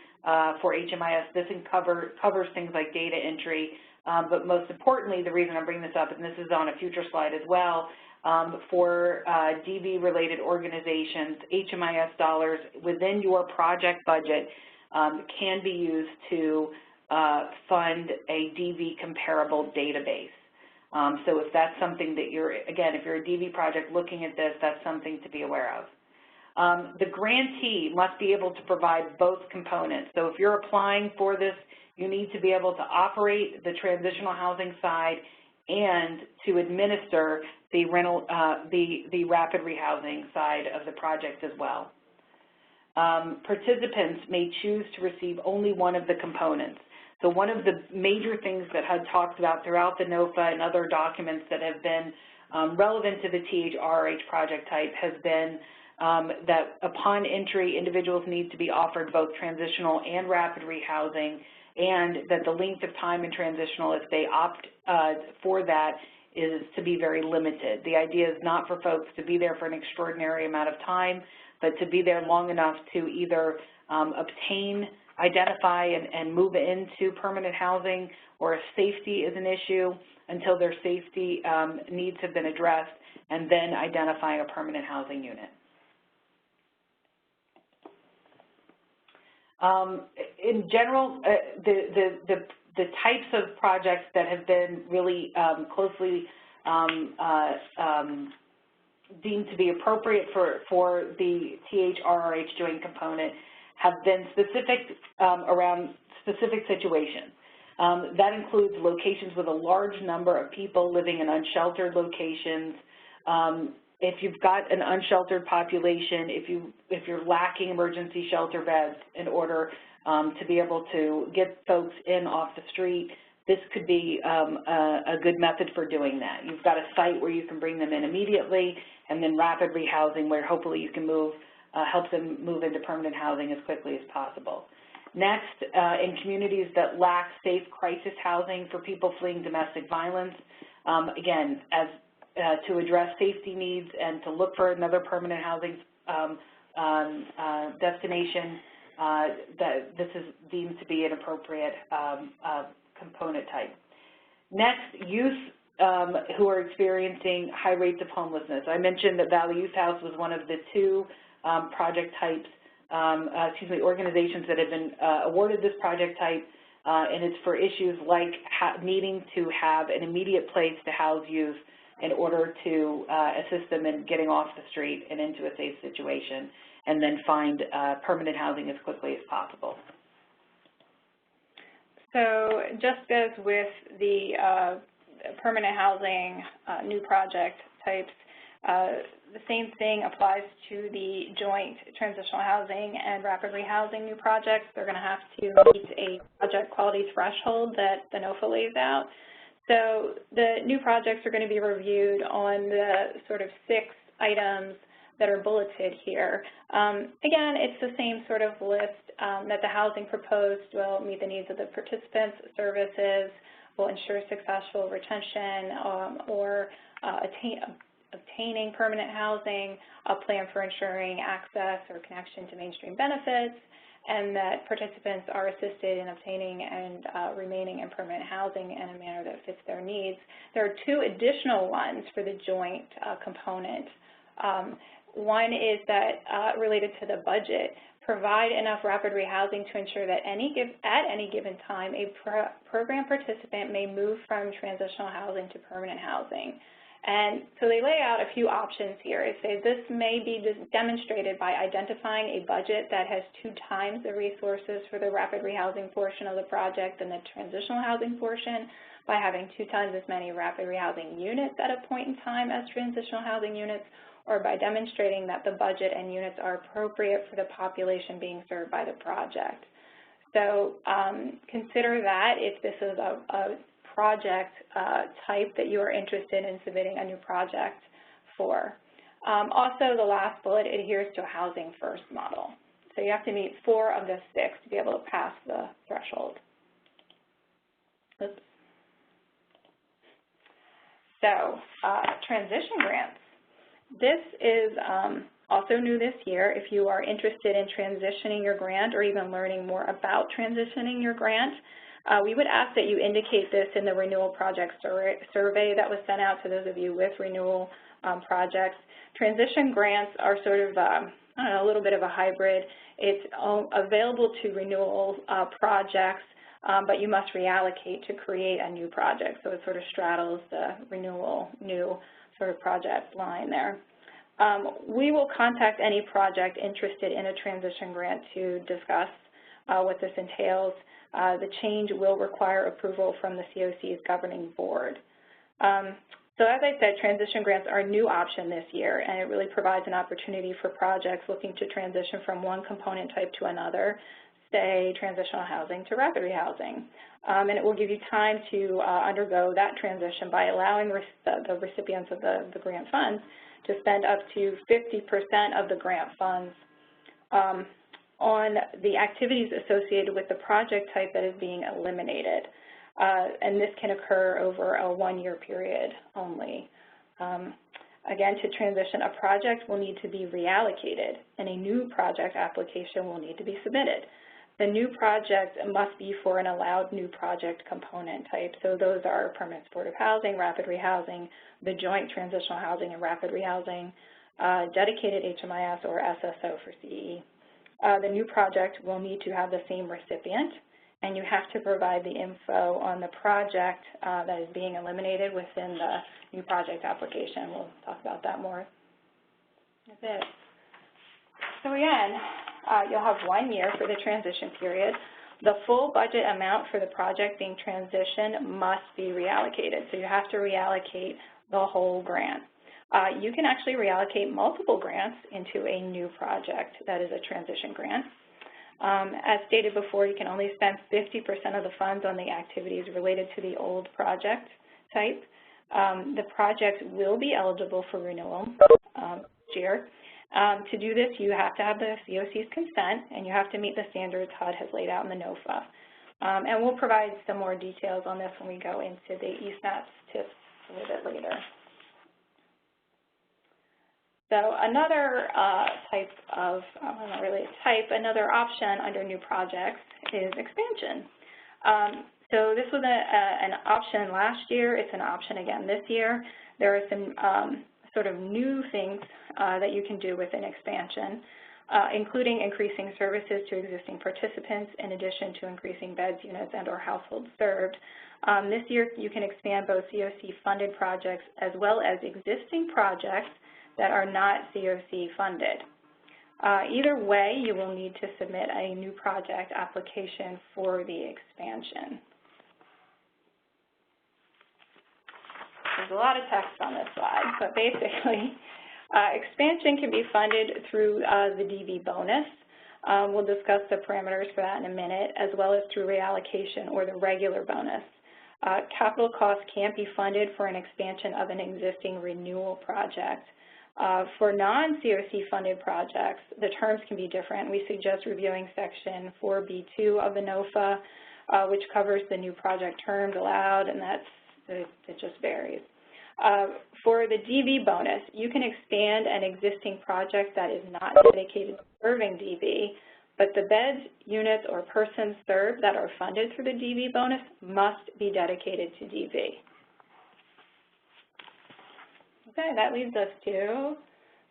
for HMIS. This covers things like data entry, but most importantly, the reason I'm bringing this up, and this is on a future slide as well, for DV-related organizations, HMIS dollars within your project budget can be used to fund a DV comparable database. So if that's something that again, if you're a DV project looking at this, that's something to be aware of. The grantee must be able to provide both components. So if you're applying for this, you need to be able to operate the transitional housing side and to administer the the rapid rehousing side of the project as well. Participants may choose to receive only one of the components. So one of the major things that HUD talks about throughout the NOFA and other documents that have been relevant to the TH-RRH project type has been that upon entry, individuals need to be offered both transitional and rapid rehousing, and that the length of time in transitional, if they opt for that, is to be very limited. The idea is not for folks to be there for an extraordinary amount of time, but to be there long enough to either obtain, identify, and move into permanent housing, or if safety is an issue, until their safety needs have been addressed, and then identifying a permanent housing unit. In general, the types of projects that have been really closely deemed to be appropriate for the TH-RRH joint component have been specific around specific situations. That includes locations with a large number of people living in unsheltered locations. If you've got an unsheltered population, if you're lacking emergency shelter beds in order to be able to get folks in off the street, this could be a good method for doing that. You've got a site where you can bring them in immediately, and then rapid rehousing where hopefully you can help them move into permanent housing as quickly as possible. Next, in communities that lack safe crisis housing for people fleeing domestic violence, again, to address safety needs and to look for another permanent housing destination, this is deemed to be an appropriate component type. Next, youth who are experiencing high rates of homelessness. I mentioned that Valley Youth House was one of the two project types, organizations that have been awarded this project type, and it's for issues like needing to have an immediate place to house youth in order to assist them in getting off the street and into a safe situation, and then find permanent housing as quickly as possible. So just as with the permanent housing new project types, the same thing applies to the joint transitional housing and rapid rehousing new projects. They're going to have to meet a project quality threshold that the NOFA lays out. So the new projects are going to be reviewed on the sort of 6 items that are bulleted here. Again, it's the same sort of list that the housing proposed will meet the needs of the participants, services, will ensure successful retention or obtaining permanent housing, a plan for ensuring access or connection to mainstream benefits, and that participants are assisted in obtaining and remaining in permanent housing in a manner that fits their needs. There are 2 additional ones for the joint component. One is that related to the budget, provide enough rapid rehousing to ensure that at any given time a program participant may move from transitional housing to permanent housing. And so they lay out a few options here. They say this may be demonstrated by identifying a budget that has 2 times the resources for the rapid rehousing portion of the project than the transitional housing portion, by having 2 times as many rapid rehousing units at a point in time as transitional housing units, or by demonstrating that the budget and units are appropriate for the population being served by the project. So consider that if this is a project type that you are interested in submitting a new project for. Also, the last bullet adheres to a housing first model. So you have to meet 4 of the 6 to be able to pass the threshold. Oops. So transition grants. This is also new this year. If you are interested in transitioning your grant or even learning more about transitioning your grant, we would ask that you indicate this in the renewal project survey that was sent out to those of you with renewal projects. Transition grants are sort of, a little bit of a hybrid. It's available to renewal projects, but you must reallocate to create a new project. So it sort of straddles the renewal new sort of project line there. We will contact any project interested in a transition grant to discuss what this entails. The change will require approval from the CoC's governing board. So as I said, transition grants are a new option this year, and it really provides an opportunity for projects looking to transition from one component type to another, say transitional housing to rapid rehousing. And it will give you time to undergo that transition by allowing the recipients of the grant funds to spend up to 50% of the grant funds on the activities associated with the project type that is being eliminated. And this can occur over a 1-year period only. Again, to transition, a project will need to be reallocated, and a new project application will need to be submitted. The new project must be for an allowed new project component type. So those are permanent supportive housing, rapid rehousing, the joint transitional housing and rapid rehousing, dedicated HMIS or SSO for CE. The new project will need to have the same recipient, and you have to provide the info on the project that is being eliminated within the new project application. We'll talk about that more That's it. So again, you'll have 1 year for the transition period. The full budget amount for the project being transitioned must be reallocated. So you have to reallocate the whole grant. You can actually reallocate multiple grants into a new project that is a transition grant. As stated before, you can only spend 50% of the funds on the activities related to the old project type. The project will be eligible for renewal this year. To do this, you have to have the CoC's consent, and you have to meet the standards HUD has laid out in the NOFA. And we'll provide some more details on this when we go into the eSNAPS tips a little bit later. So another type of, well, not really a type, another option under new projects is expansion. So this was an option last year. It's an option again this year. There are some sort of new things that you can do with an expansion, including increasing services to existing participants in addition to increasing beds, units, and or households served. This year you can expand both CoC-funded projects as well as existing projects that are not CoC funded. Either way, you will need to submit a new project application for the expansion. There's a lot of text on this slide, but basically, expansion can be funded through the DV bonus. We'll discuss the parameters for that in a minute, as well as through reallocation or the regular bonus. Capital costs can't be funded for an expansion of an existing renewal project. For non-CoC funded projects, the terms can be different. We suggest reviewing Section 4B2 of the NOFA, which covers the new project terms allowed, and it just varies. For the DV bonus, you can expand an existing project that is not dedicated to serving DV, but the beds, units, or persons served that are funded through the DV bonus must be dedicated to DV. Okay, that leads us to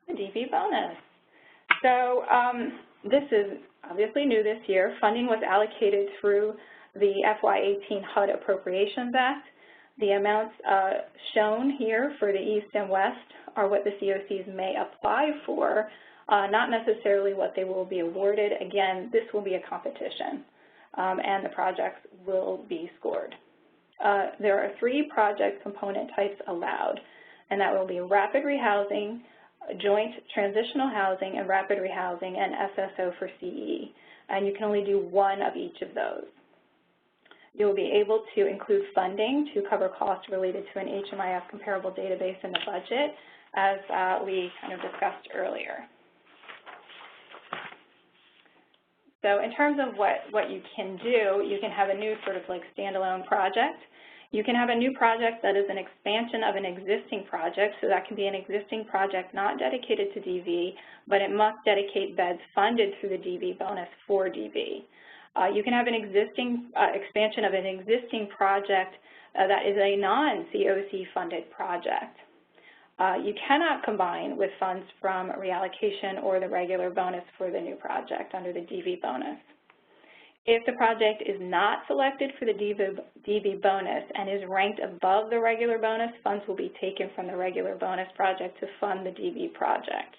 the DV bonus. So this is obviously new this year. Funding was allocated through the FY2018 HUD Appropriations Act. The amounts shown here for the East and West are what the CoCs may apply for, not necessarily what they will be awarded. Again, this will be a competition, and the projects will be scored. There are 3 project component types allowed, and that will be rapid rehousing, joint transitional housing, and rapid rehousing, and SSO for CE. And you can only do one of each of those. You'll be able to include funding to cover costs related to an HMIS comparable database in the budget, as we kind of discussed earlier. So in terms of what you can do, you can have a new sort of like standalone project. You can have a new project that is an expansion of an existing project, so that can be an existing project not dedicated to DV, but it must dedicate beds funded through the DV bonus for DV. You can have an existing expansion of an existing project that is a non-CoC funded project. You cannot combine with funds from reallocation or the regular bonus for the new project under the DV bonus. If the project is not selected for the DV bonus and is ranked above the regular bonus, funds will be taken from the regular bonus project to fund the DV project.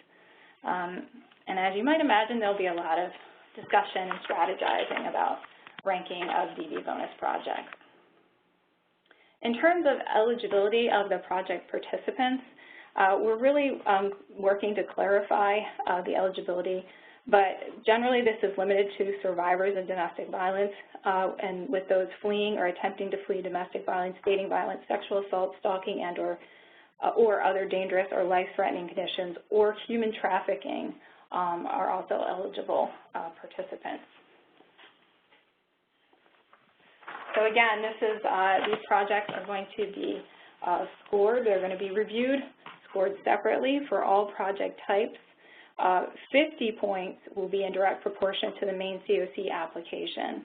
And as you might imagine, there'll be a lot of discussion and strategizing about ranking of DV bonus projects. In terms of eligibility of the project participants, we're really working to clarify the eligibility, but generally this is limited to survivors of domestic violence and with those fleeing or attempting to flee domestic violence, dating violence, sexual assault, stalking, and or other dangerous or life-threatening conditions, or human trafficking are also eligible participants. So again, these projects are going to be scored. They're going to be reviewed, scored separately for all project types. 50 points will be in direct proportion to the main CoC application.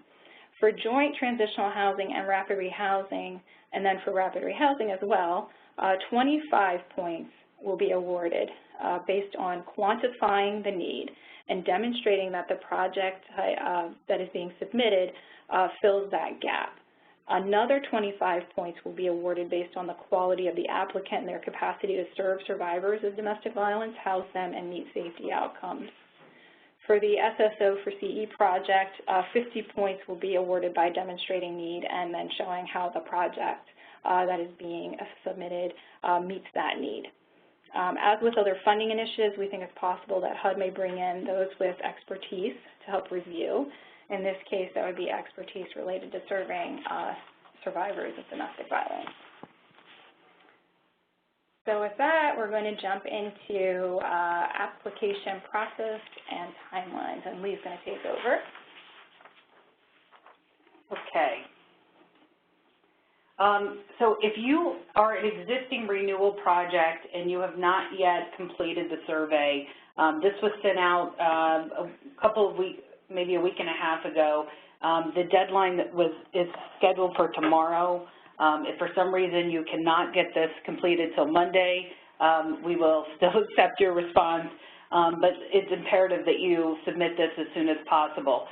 For joint transitional housing and rapid rehousing, and then for rapid rehousing as well, 25 points will be awarded based on quantifying the need and demonstrating that the project that is being submitted fills that gap. Another 25 points will be awarded based on the quality of the applicant and their capacity to serve survivors of domestic violence, house them, and meet safety outcomes. For the SSO for CE project, 50 points will be awarded by demonstrating need and then showing how the project that is being submitted meets that need. As with other funding initiatives, we think it's possible that HUD may bring in those with expertise to help review. In this case, that would be expertise related to serving survivors of domestic violence. So with that, we're going to jump into application process and timelines, and Lee's going to take over. Okay. So if you are an existing renewal project and you have not yet completed the survey, this was sent out a couple of weeks, maybe a week and a half ago. The deadline that is scheduled for tomorrow. If for some reason you cannot get this completed till Monday, we will still accept your response, but it's imperative that you submit this as soon as possible.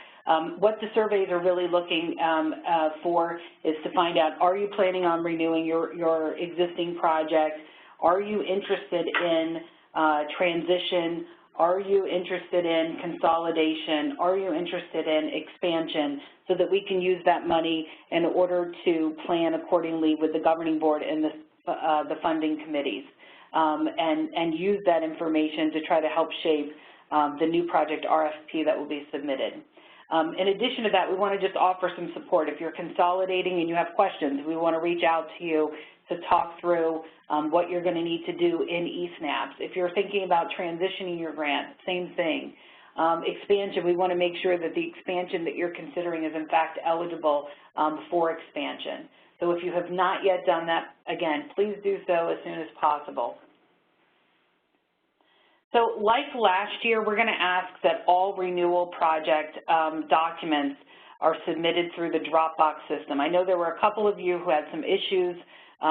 What the surveys are really looking for is to find out, are you planning on renewing your existing project? Are you interested in transition? Are you interested in consolidation? Are you interested in expansion, so that we can use that money in order to plan accordingly with the governing board and the funding committees, and use that information to try to help shape the new project RFP that will be submitted. In addition to that, we want to just offer some support. If you're consolidating and you have questions, we want to reach out to you to talk through what you're going to need to do in eSNAPs. If you're thinking about transitioning your grant, same thing. Expansion, we want to make sure that the expansion that you're considering is in fact eligible for expansion. So if you have not yet done that, again, please do so as soon as possible. So like last year, we're going to ask that all renewal project documents are submitted through the Dropbox system. I know there were a couple of you who had some issues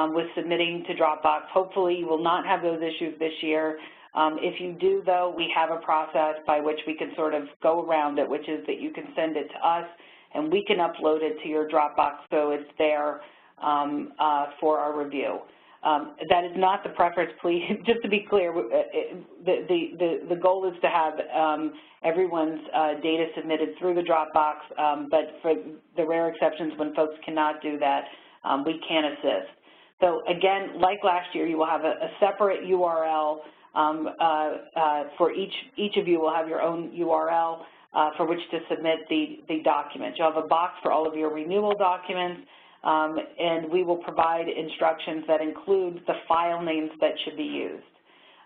with submitting to Dropbox. Hopefully you will not have those issues this year. If you do, though, we have a process by which we can sort of go around it, which is that you can send it to us and we can upload it to your Dropbox so it's there for our review. That is not the preference, please. Just to be clear, the goal is to have everyone's data submitted through the Dropbox, but for the rare exceptions when folks cannot do that, we can assist. So again, like last year, you will have a separate URL for each of you will have your own URL for which to submit the documents. You'll have a box for all of your renewal documents, and we will provide instructions that include the file names that should be used.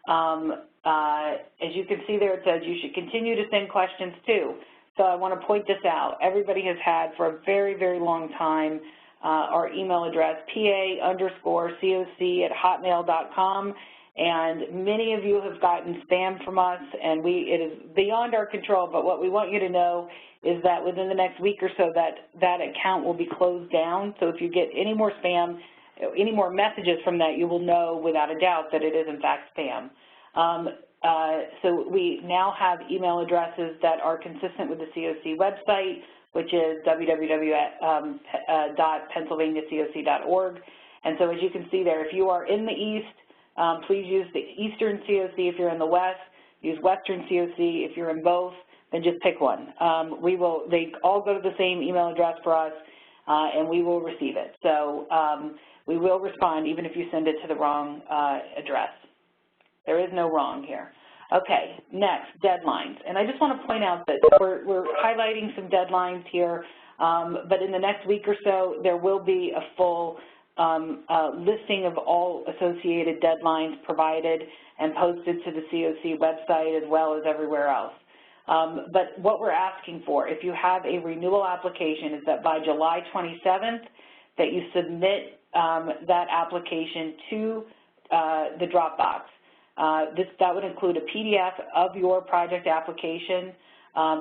As you can see there, it says you should continue to send questions too. So I want to point this out. Everybody has had for a very, very long time our email address, pa_coc@hotmail.com, and many of you have gotten spam from us, and it is beyond our control, but what we want you to know is that within the next week or so that account will be closed down. So if you get any more spam, any more messages from that, you will know without a doubt that it is in fact spam. So we now have email addresses that are consistent with the CoC website, which is www.pennsylvaniacoc.org. And so as you can see there, if you are in the East, please use the Eastern CoC. If you're in the West, use Western CoC. If you're in both, then just pick one. They all go to the same email address for us, and we will receive it. So we will respond even if you send it to the wrong address. There is no wrong here. Okay, next, deadlines. And I just want to point out that we're highlighting some deadlines here, but in the next week or so, there will be a full listing of all associated deadlines provided and posted to the CoC website as well as everywhere else. But what we're asking for, if you have a renewal application, is that by July 27th, that you submit that application to the Dropbox. That would include a PDF of your project application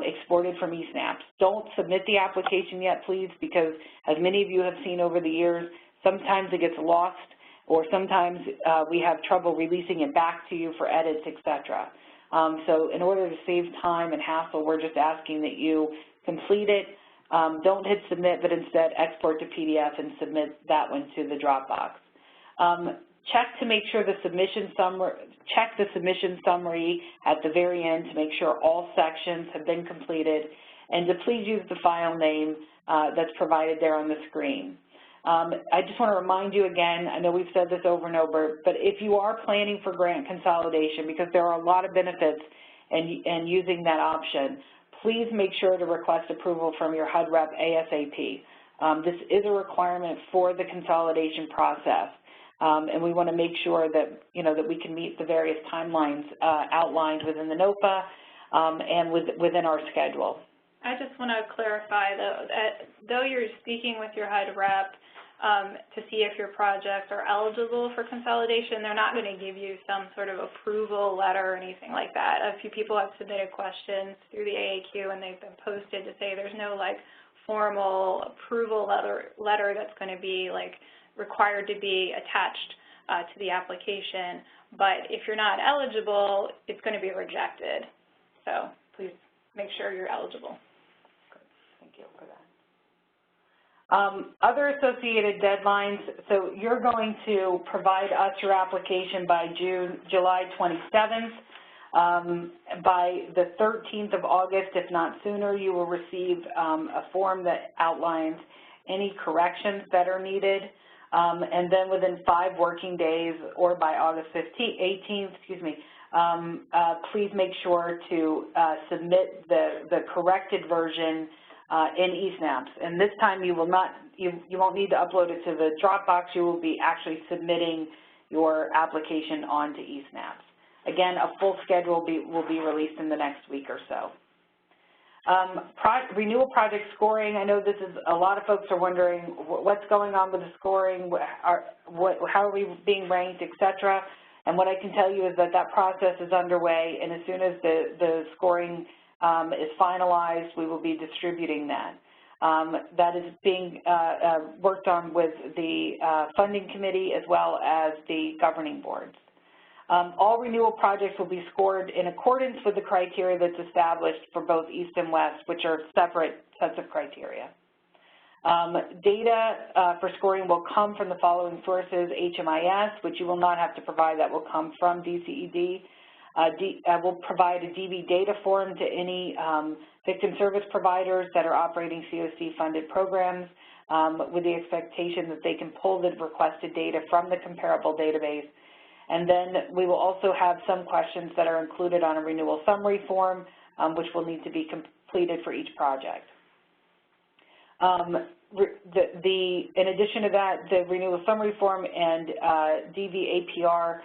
exported from eSNAPs. Don't submit the application yet, please, because as many of you have seen over the years, sometimes it gets lost, or sometimes we have trouble releasing it back to you for edits, etc. So in order to save time and hassle, we're just asking that you complete it don't hit submit, but instead export to PDF and submit that one to the Dropbox. Check to make sure the submission summary, check the submission summary at the very end to make sure all sections have been completed, and to please use the file name that's provided there on the screen. I just want to remind you again, I know we've said this over and over, but if you are planning for grant consolidation, because there are a lot of benefits in using that option, please make sure to request approval from your HUD rep ASAP. This is a requirement for the consolidation process, and we want to make sure that, that we can meet the various timelines outlined within the NOFA and within our schedule. I just want to clarify, though you're speaking with your HUD rep to see if your projects are eligible for consolidation, they're not going to give you some sort of approval letter or anything like that. A few people have submitted questions through the AAQ, and they've been posted to say there's no formal approval letter that's going to be required to be attached to the application. But if you're not eligible, it's going to be rejected. So please make sure you're eligible. Thank you for that. Other associated deadlines, so you're going to provide us your application by July 27th. By the 13th of August, if not sooner, you will receive a form that outlines any corrections that are needed. And then within 5 working days, or by August 18th, please make sure to submit the corrected version in eSnaps. And this time you won't need to upload it to the Dropbox. You will be actually submitting your application onto eSnaps. Again, a full schedule will be released in the next week or so. Renewal project scoring, I know this is, a lot of folks are wondering what's going on with the scoring, how are we being ranked, et cetera. And what I can tell you is that process is underway, and as soon as the scoring is finalized, we will be distributing that. That is being worked on with the funding committee as well as the governing boards. All renewal projects will be scored in accordance with the criteria that's established for both East and West, which are separate sets of criteria. Data for scoring will come from the following sources: HMIS, which you will not have to provide, that will come from DCED. Will provide a DV data form to any victim service providers that are operating COC-funded programs with the expectation that they can pull the requested data from the comparable database. And then we will also have some questions that are included on a renewal summary form, which will need to be completed for each project. In addition to that, the renewal summary form and DV APR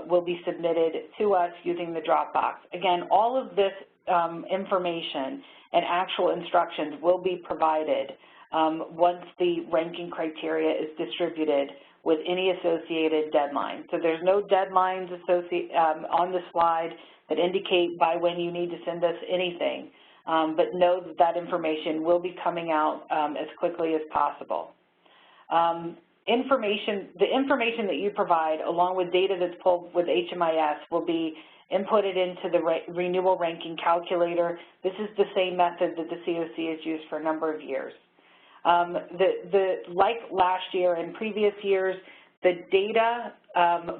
will be submitted to us using the Dropbox. Again, all of this information and actual instructions will be provided once the ranking criteria is distributed with any associated deadlines. So there's no deadlines on the slide that indicate by when you need to send us anything, but know that that information will be coming out as quickly as possible. The information that you provide, along with data that's pulled with HMIS, will be inputted into the renewal ranking calculator. This is the same method that the COC has used for a number of years. Like last year and previous years, the data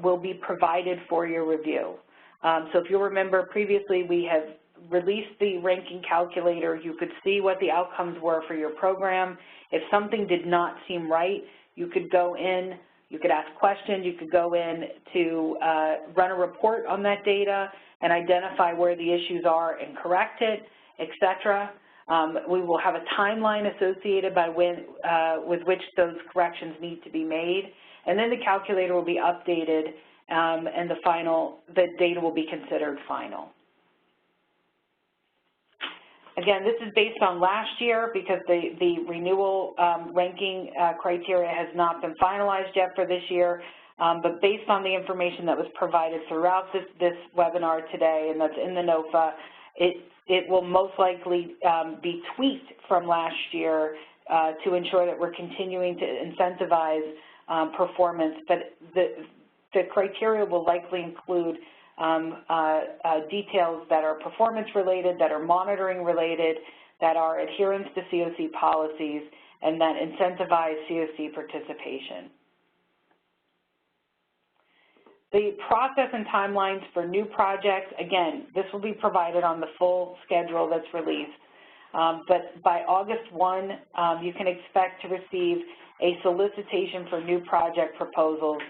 will be provided for your review. So if you remember previously, we have released the ranking calculator. You could see what the outcomes were for your program. If something did not seem right, you could go in, you could ask questions, you could go in to run a report on that data and identify where the issues are and correct it, et cetera. We will have a timeline associated with which those corrections need to be made, and then the calculator will be updated and the data will be considered final. Again, this is based on last year because the renewal ranking criteria has not been finalized yet for this year, but based on the information that was provided throughout this webinar today, and that's in the NOFA, it will most likely be tweaked from last year to ensure that we're continuing to incentivize performance, but the criteria will likely include details that are performance related, that are monitoring related, that are adherence to CoC policies and that incentivize CoC participation. The process and timelines for new projects, again, this will be provided on the full schedule that's released. But by August 1, you can expect to receive a solicitation for new project proposals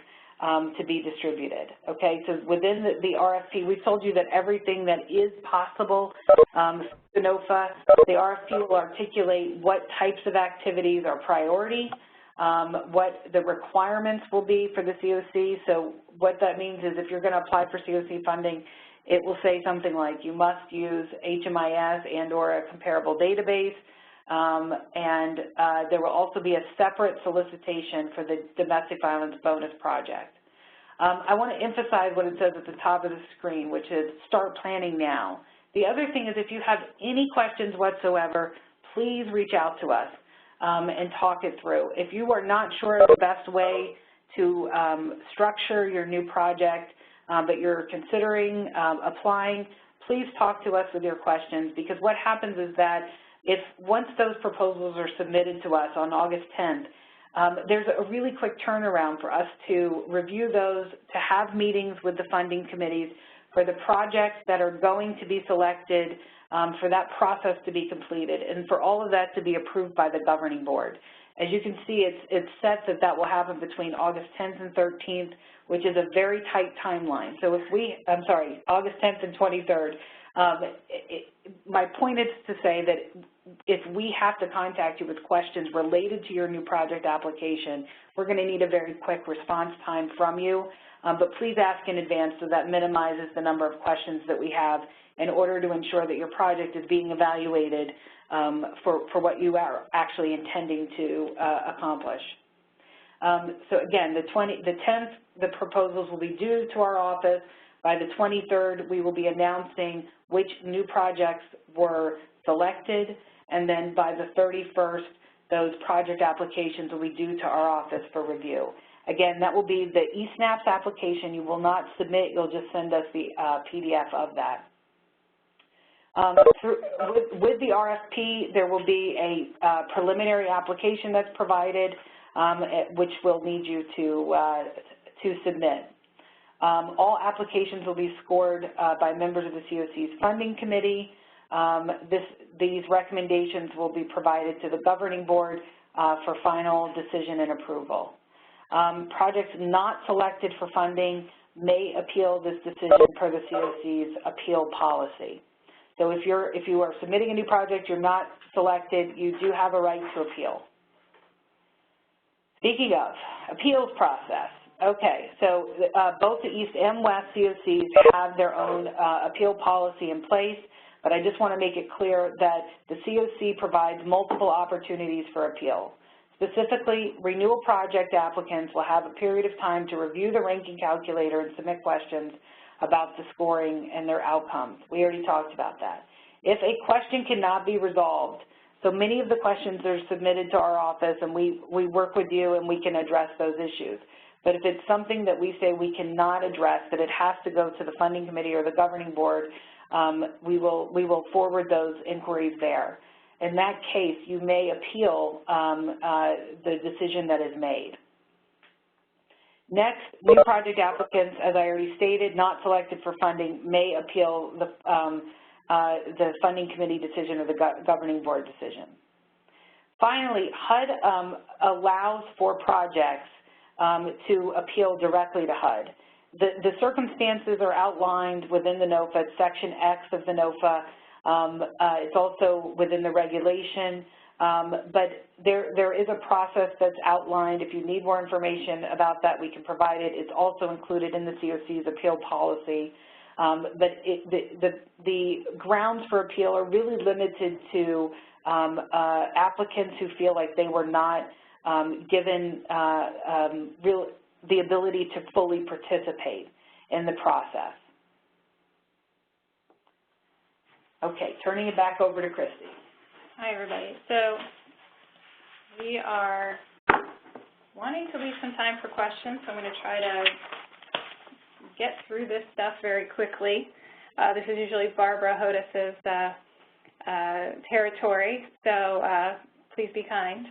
to be distributed, okay? So within the RFP, we've told you that everything that is possible, the NOFA, the RFP will articulate what types of activities are priority, what the requirements will be for the CoC. So what that means is if you're going to apply for CoC funding, it will say something like you must use HMIS and or a comparable database, and there will also be a separate solicitation for the domestic violence bonus project. I want to emphasize what it says at the top of the screen, which is start planning now. The other thing is if you have any questions whatsoever, please reach out to us and talk it through. If you are not sure of the best way to structure your new project, but you're considering applying, please talk to us with your questions, because what happens is that if once those proposals are submitted to us on August 10th, there's a really quick turnaround for us to review those, to have meetings with the funding committees for the projects that are going to be selected, for that process to be completed, and for all of that to be approved by the governing board. As you can see, it's set that that will happen between August 10th and 13th, which is a very tight timeline. So if we, I'm sorry, August 10th and 23rd, my point is to say that if we have to contact you with questions related to your new project application, we're going to need a very quick response time from you. But please ask in advance so that minimizes the number of questions that we have in order to ensure that your project is being evaluated for what you are actually intending to accomplish. So again, the 10th, the proposals will be due to our office. By the 23rd, we will be announcing which new projects were selected, and then by the 31st, those project applications will be due to our office for review. Again, that will be the eSNAPS application. You will not submit, you'll just send us the PDF of that. With the RFP, there will be a preliminary application that's provided, which we'll need you to submit. All applications will be scored by members of the CoC's funding committee. These recommendations will be provided to the governing board for final decision and approval. Projects not selected for funding may appeal this decision per the CoC's appeal policy. So if you are submitting a new project, you're not selected, you do have a right to appeal. Speaking of appeals process, okay, so both the East and West CoCs have their own appeal policy in place, but I just want to make it clear that the CoC provides multiple opportunities for appeal. Specifically, renewal project applicants will have a period of time to review the ranking calculator and submit questions about the scoring and their outcomes. We already talked about that. If a question cannot be resolved, so many of the questions are submitted to our office and we work with you and we can address those issues. But if it's something that we say we cannot address, that it has to go to the funding committee or the governing board, we will forward those inquiries there. In that case, you may appeal the decision that is made. Next, new project applicants, as I already stated, not selected for funding, may appeal the funding committee decision or the governing board decision. Finally, HUD allows for projects to appeal directly to HUD. The circumstances are outlined within the NOFA, Section X of the NOFA. It's also within the regulation. But there is a process that's outlined. If you need more information about that, we can provide it. It's also included in the CoC's appeal policy. But the grounds for appeal are really limited to applicants who feel like they were not given the ability to fully participate in the process. Okay, turning it back over to Christy. Hi, everybody. So we are wanting to leave some time for questions, so I'm going to try to get through this stuff very quickly. This is usually Barbara Hodis's territory, so please be kind.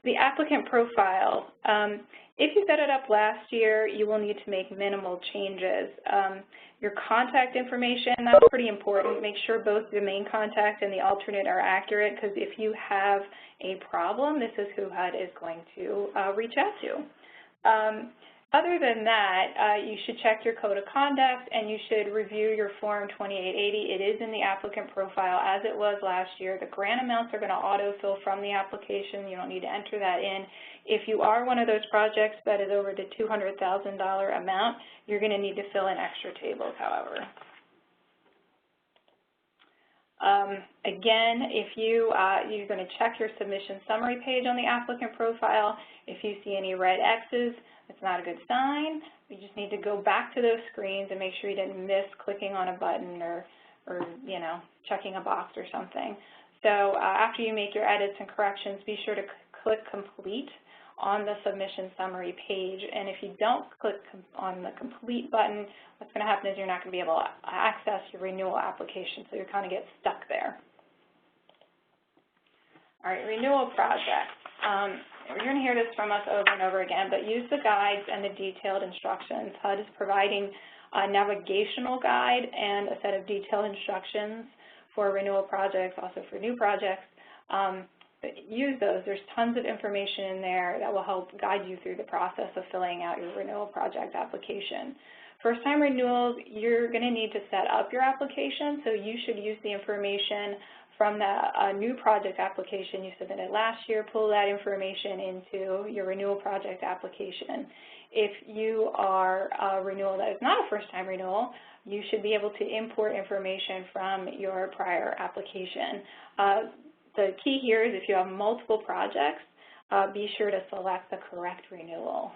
The applicant profile. If you set it up last year, you will need to make minimal changes. Your contact information, that's pretty important. Make sure both the main contact and the alternate are accurate, because if you have a problem, this is who HUD is going to reach out to. Other than that, you should check your code of conduct, and you should review your Form 2880. It is in the applicant profile as it was last year. The grant amounts are going to autofill from the application. You don't need to enter that in. If you are one of those projects that is over the $200,000 amount, you're going to need to fill in extra tables, however. Again, if you're going to check your submission summary page on the applicant profile. If you see any red X's, it's not a good sign. You just need to go back to those screens and make sure you didn't miss clicking on a button or you know, checking a box or something. So after you make your edits and corrections, be sure to click complete on the submission summary page. And if you don't click on the complete button, what's going to happen is you're not going to be able to access your renewal application, so you kind of get stuck there. All right, renewal project. You're going to hear this from us over and over again, but use the guides and the detailed instructions. HUD is providing a navigational guide and a set of detailed instructions for renewal projects, also for new projects. Use those. There's tons of information in there that will help guide you through the process of filling out your renewal project application. First-time renewals, you're going to need to set up your application, so you should use the information from the new project application you submitted last year. Pull that information into your renewal project application. If you are a renewal that is not a first-time renewal, you should be able to import information from your prior application. The key here is if you have multiple projects, be sure to select the correct renewal.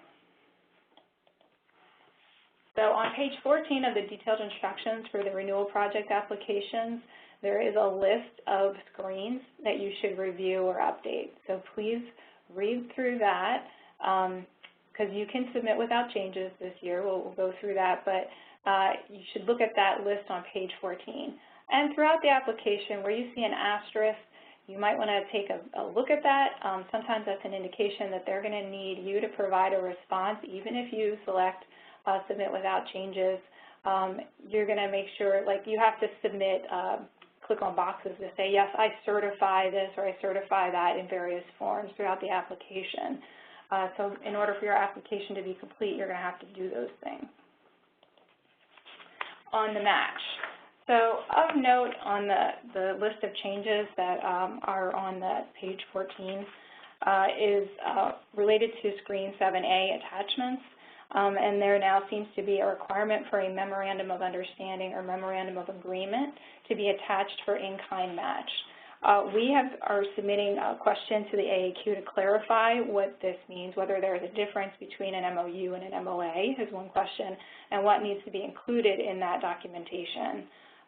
So on page 14 of the detailed instructions for the renewal project applications, there is a list of screens that you should review or update. So please read through that, because you can submit without changes this year. We'll go through that, but you should look at that list on page 14. And throughout the application, where you see an asterisk, you might want to take a look at that. Sometimes that's an indication that they're going to need you to provide a response, even if you select submit without changes. You're going to make sure, like, you have to submit, click on boxes to say, yes, I certify this or I certify that in various forms throughout the application. So in order for your application to be complete, you're going to have to do those things. On the match. So of note on the list of changes that are on the page 14 is related to screen 7A attachments. And there now seems to be a requirement for a memorandum of understanding or memorandum of agreement to be attached for in-kind match. We are submitting a question to the AAQ to clarify what this means, whether there is a difference between an MOU and an MOA is one question, and what needs to be included in that documentation.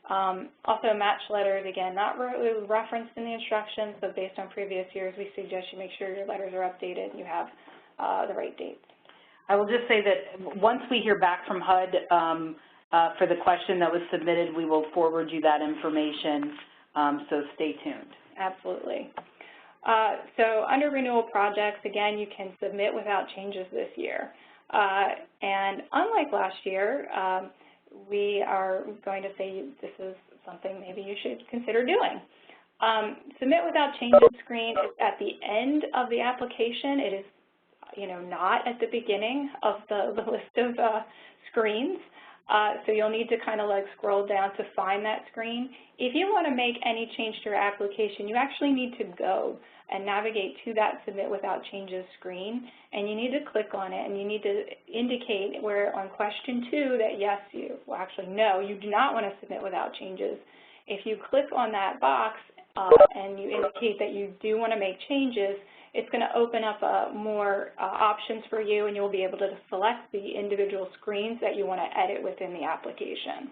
Also, match letters, again, not really referenced in the instructions, but based on previous years, we suggest you make sure your letters are updated and you have the right dates. I will just say that once we hear back from HUD for the question that was submitted, we will forward you that information, so stay tuned. Absolutely. So under renewal projects, again, you can submit without changes this year. And unlike last year, we are going to say this is something maybe you should consider doing. Submit without changes screen is at the end of the application. It is, not at the beginning of the list of screens. So you'll need to kind of like scroll down to find that screen. If you want to make any change to your application, you actually need to go and navigate to that Submit Without Changes screen, and you need to click on it, and you need to indicate where on question 2 that yes, no, you do not want to submit without changes. If you click on that box and you indicate that you do want to make changes, it's going to open up more options for you, and you'll be able to select the individual screens that you want to edit within the application.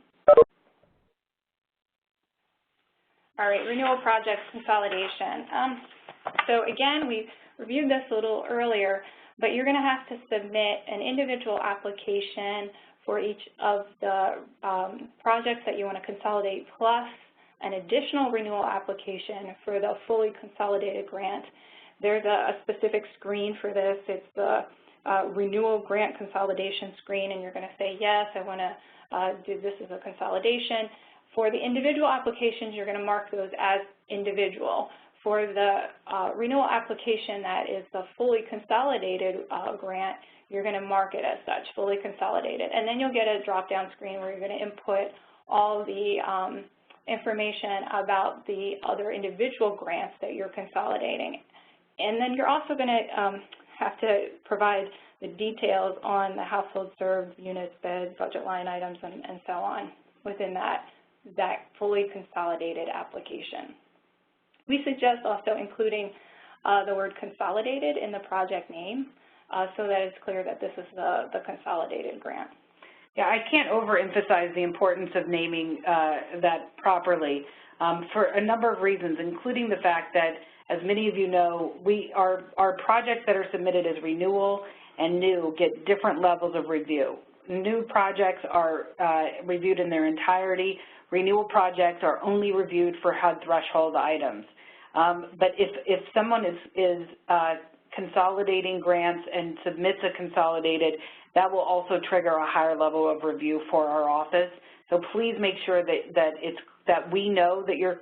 All right, renewal project consolidation. So again, we reviewed this a little earlier, but you're going to have to submit an individual application for each of the projects that you want to consolidate, plus an additional renewal application for the fully consolidated grant, there's a specific screen for this. It's the renewal grant consolidation screen, and you're going to say, yes, I want to do this as a consolidation. For the individual applications, you're going to mark those as individual. For the renewal application that is the fully consolidated grant, you're going to mark it as such, fully consolidated. And then you'll get a drop-down screen where you're going to input all the information about the other individual grants that you're consolidating. And then you're also going to have to provide the details on the household served, units, beds, budget line items, and so on within that fully consolidated application. We suggest also including the word consolidated in the project name so that it's clear that this is the consolidated grant. Yeah, I can't overemphasize the importance of naming that properly for a number of reasons, including the fact that, as many of you know, our projects that are submitted as renewal and new get different levels of review. New projects are reviewed in their entirety. Renewal projects are only reviewed for HUD threshold items. But if someone is consolidating grants and submits a consolidated, that will also trigger a higher level of review for our office. So please make sure that we know that you're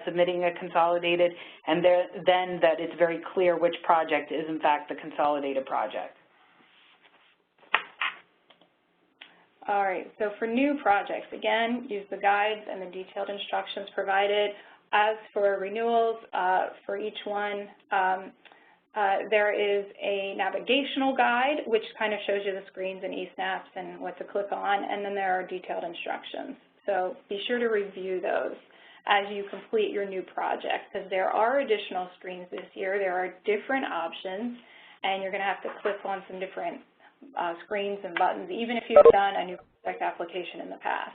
submitting a consolidated, and then that it's very clear which project is in fact the consolidated project. All right, so for new projects, again, use the guides and the detailed instructions provided. As for renewals, for each one, there is a navigational guide, which kind of shows you the screens and e-snaps and what to click on, and then there are detailed instructions. So be sure to review those as you complete your new project, because there are additional screens this year. There are different options, and you're going to have to click on some different screens and buttons, even if you've done a new project application in the past.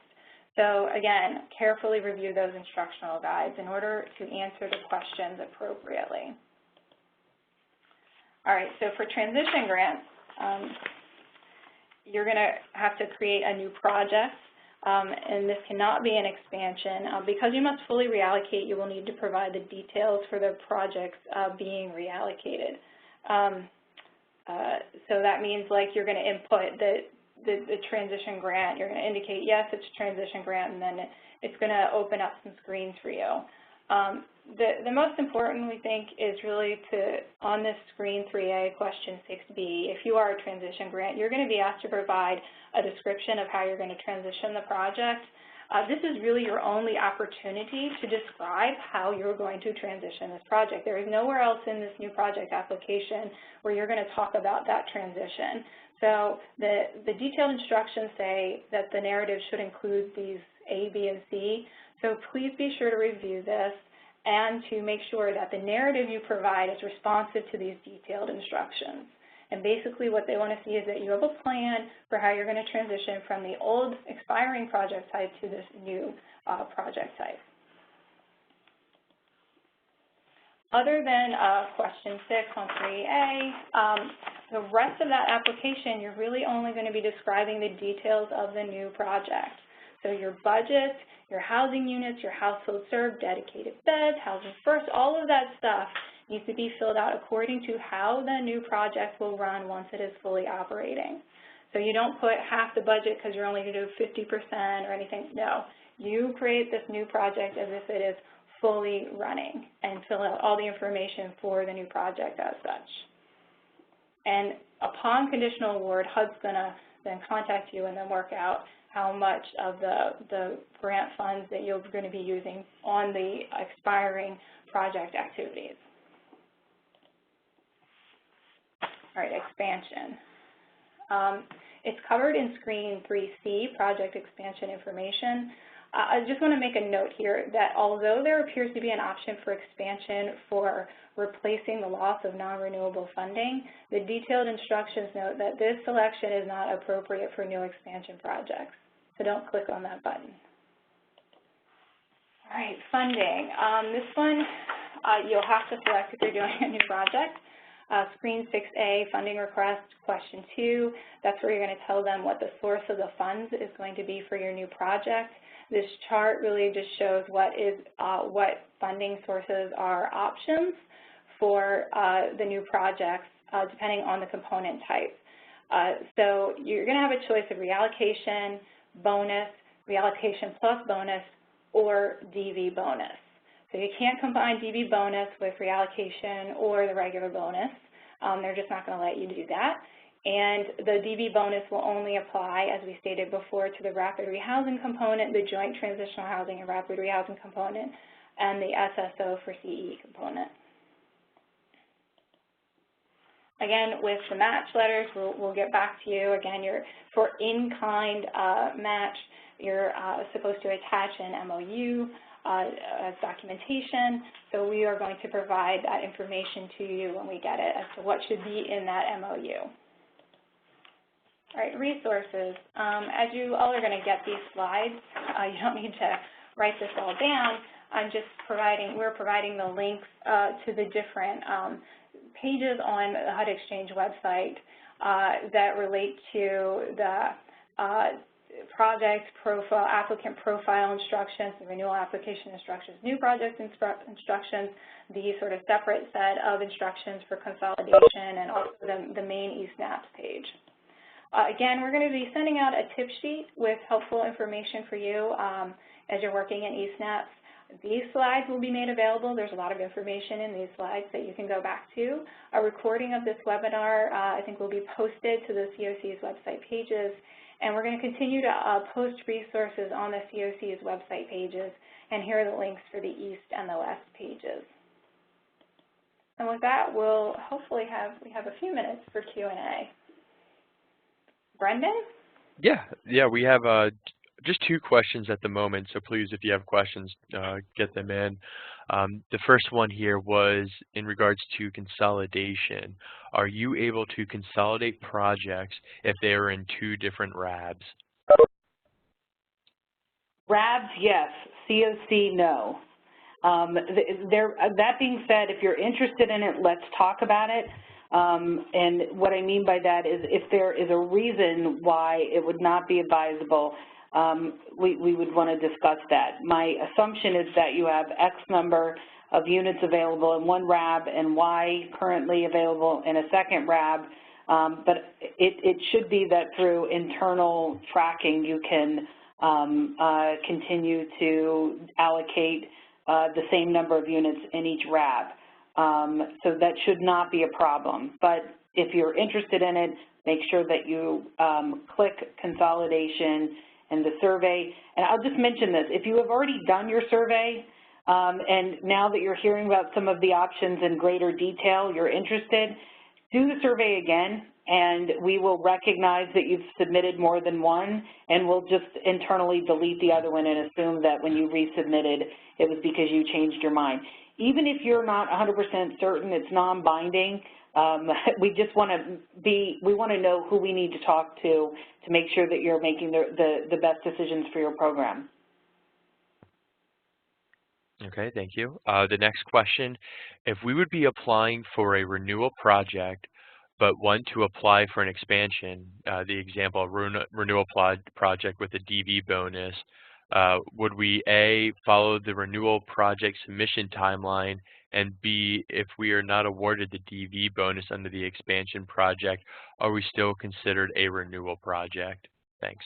So again, carefully review those instructional guides in order to answer the questions appropriately. All right, so for transition grants, you're going to have to create a new project, and this cannot be an expansion. Because you must fully reallocate, you will need to provide the details for the projects being reallocated. So that means, like, you're going to input the transition grant. You're going to indicate, yes, it's a transition grant, and then it's going to open up some screens for you. The most important, we think, is really on this screen 3A, question 6B, if you are a transition grant, you're going to be asked to provide a description of how you're going to transition the project. This is really your only opportunity to describe how you're going to transition this project. There is nowhere else in this new project application where you're going to talk about that transition. So the detailed instructions say that the narrative should include these A, B, and C. So please be sure to review this and to make sure that the narrative you provide is responsive to these detailed instructions. And basically what they want to see is that you have a plan for how you're going to transition from the old expiring project type to this new project type. Other than question 6 on 3A, the rest of that application, you're really only going to be describing the details of the new project. So your budget, your housing units, your household served, dedicated beds, housing first, all of that stuff needs to be filled out according to how the new project will run once it is fully operating. So you don't put half the budget because you're only going to do 50% or anything. No, you create this new project as if it is fully running and fill out all the information for the new project as such. And upon conditional award, HUD's going to then contact you and then work out how much of the grant funds that you're going to be using on the expiring project activities. All right, expansion. It's covered in screen 3C, project expansion information. I just want to make a note here that although there appears to be an option for expansion for replacing the loss of non-renewable funding, the detailed instructions note that this selection is not appropriate for new expansion projects. So don't click on that button. All right, funding. This one you'll have to select if you're doing a new project. Screen 6A, funding request, question 2, that's where you're going to tell them what the source of the funds is going to be for your new project. This chart really just shows what funding sources are options for the new projects depending on the component type. So you're going to have a choice of reallocation, bonus, reallocation plus bonus, or DV bonus. So you can't combine DV bonus with reallocation or the regular bonus. They're just not going to let you do that. And the DV bonus will only apply, as we stated before, to the rapid rehousing component, the joint transitional housing and rapid rehousing component, and the SSO for CE component. Again, with the match letters, we'll get back to you. Again, for in-kind match, you're supposed to attach an MOU as documentation. So we are going to provide that information to you when we get it as to what should be in that MOU. All right, resources. As you all are going to get these slides, you don't need to write this all down. We're providing the links to the different pages on the HUD Exchange website that relate to the project profile, applicant profile instructions, the renewal application instructions, new project instructions, the sort of separate set of instructions for consolidation, and also the main eSNAPS page. Again, we're going to be sending out a tip sheet with helpful information for you as you're working in eSNAPS. These slides will be made available. There's a lot of information in these slides that you can go back to. A recording of this webinar, I think, will be posted to the CoC's website pages. And we're going to continue to post resources on the CoC's website pages. And here are the links for the East and the West pages. And with that, we'll hopefully we have a few minutes for Q&A. Brendan? Yeah, we have just 2 questions at the moment, so please, if you have questions, get them in. The first one here was in regards to consolidation. Are you able to consolidate projects if they are in 2 different RABs? RABs, yes. CoC, no. That being said, if you're interested in it, let's talk about it. And what I mean by that is if there is a reason why it would not be advisable, we would want to discuss that. My assumption is that you have X number of units available in one RAB and Y currently available in a second RAB, but it should be that through internal tracking you can continue to allocate the same number of units in each RAB. So that should not be a problem. But if you're interested in it, make sure that you click consolidation and the survey. And I'll just mention this. If you have already done your survey and now that you're hearing about some of the options in greater detail, you're interested, do the survey again, and we will recognize that you've submitted more than one, and we'll just internally delete the other one and assume that when you resubmitted, it was because you changed your mind. Even if you're not 100% certain it's non-binding, we just want to know who we need to talk to make sure that you're making the best decisions for your program. Okay, thank you. The next question, if we would be applying for a renewal project but want to apply for an expansion, the example, renewal project with a DV bonus, would we A, follow the renewal project submission timeline, and B, if we are not awarded the DV bonus under the expansion project, are we still considered a renewal project? Thanks.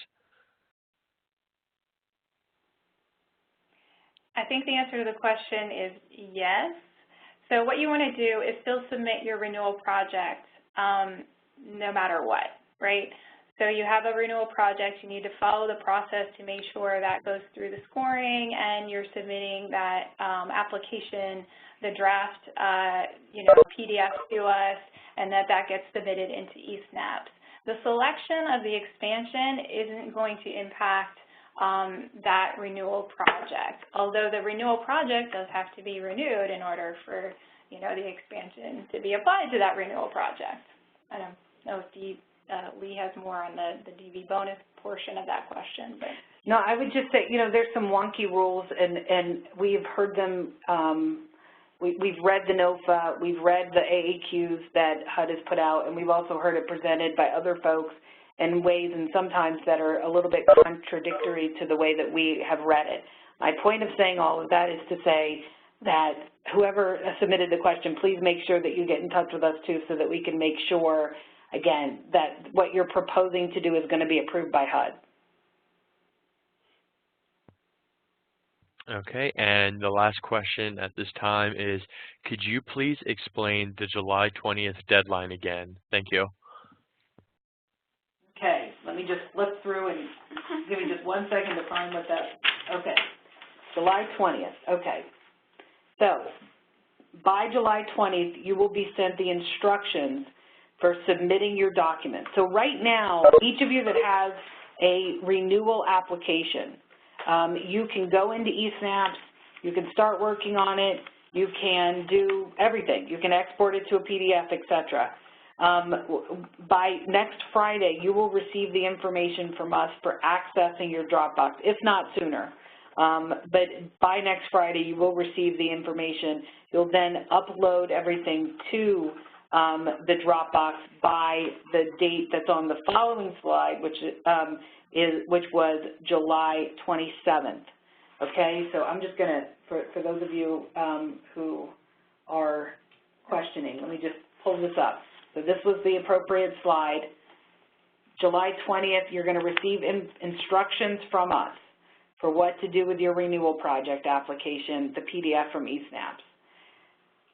I think the answer to the question is yes. So what you want to do is still submit your renewal project no matter what, right? So you have a renewal project, you need to follow the process to make sure that goes through the scoring and you're submitting that application, the draft, PDF to us, and that gets submitted into eSNAPS. The selection of the expansion isn't going to impact that renewal project, although the renewal project does have to be renewed in order for, the expansion to be applied to that renewal project. I don't know if Lee has more on the DV bonus portion of that question. But. No, I would just say, there's some wonky rules, and we've heard them we've read the NOFA, we've read the AAQs that HUD has put out, and we've also heard it presented by other folks in ways and sometimes that are a little bit contradictory to the way that we have read it. My point of saying all of that is to say that whoever submitted the question, please make sure that you get in touch with us too so that we can make sure, again, that what you're proposing to do is going to be approved by HUD. Okay, and the last question at this time is, could you please explain the July 20th deadline again? Thank you. Okay, let me just flip through and give me just 1 second to find what that, okay. July 20th, okay. So, by July 20th, you will be sent the instructions for submitting your documents. So right now, each of you that has a renewal application, you can go into eSnaps, you can start working on it, you can do everything. You can export it to a PDF, etc. By next Friday, you will receive the information from us for accessing your Dropbox, if not sooner. But by next Friday, you will receive the information. You'll then upload everything to the Dropbox by the date that's on the following slide, which was July 27th. Okay, so I'm just going to, for those of you who are questioning, let me just pull this up. So this was the appropriate slide. July 20th, you're going to receive instructions from us for what to do with your renewal project application, the PDF from eSnaps.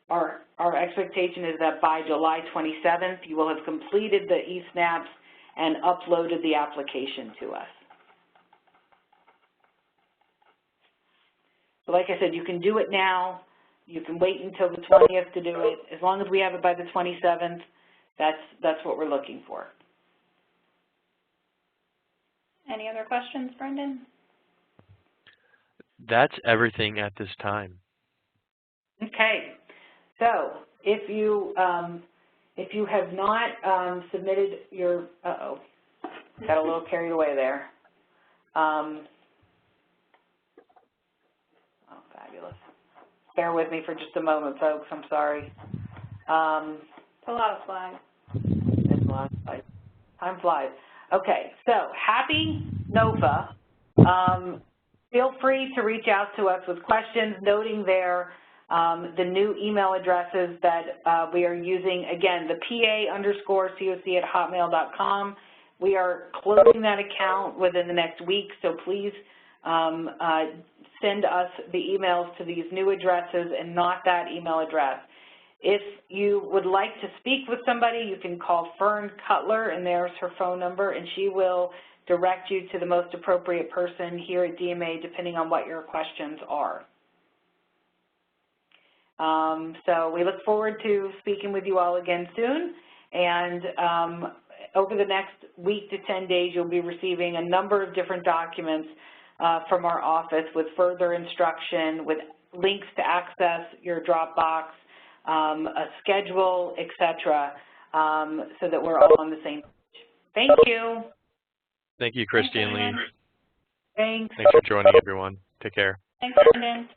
Our expectation is that by July 27th, you will have completed the eSnaps and uploaded the application to us. So like I said, you can do it now. You can wait until the 20th to do it. As long as we have it by the 27th, that's what we're looking for. Any other questions, Brendan? That's everything at this time. Okay. So if you have not submitted your, got a little carried away there. Oh, fabulous. Bear with me for just a moment, folks. I'm sorry. It's a lot of flags. It's a lot of flags. Time flies. Okay. So happy NOFA. Feel free to reach out to us with questions, noting there the new email addresses that we are using. Again, the PA_COC@hotmail.com. We are closing that account within the next week, so please send us the emails to these new addresses and not that email address. If you would like to speak with somebody, you can call Fern Cutler, and there's her phone number, and she will direct you to the most appropriate person here at DMA, depending on what your questions are. So we look forward to speaking with you all again soon, and over the next week to 10 days, you'll be receiving a number of different documents from our office with further instruction, with links to access your Dropbox, a schedule, etc., so that we're all on the same page. Thank you. Thank you, Christy and Lee. Thanks. Thanks for joining, everyone. Take care. Thanks, Brendan.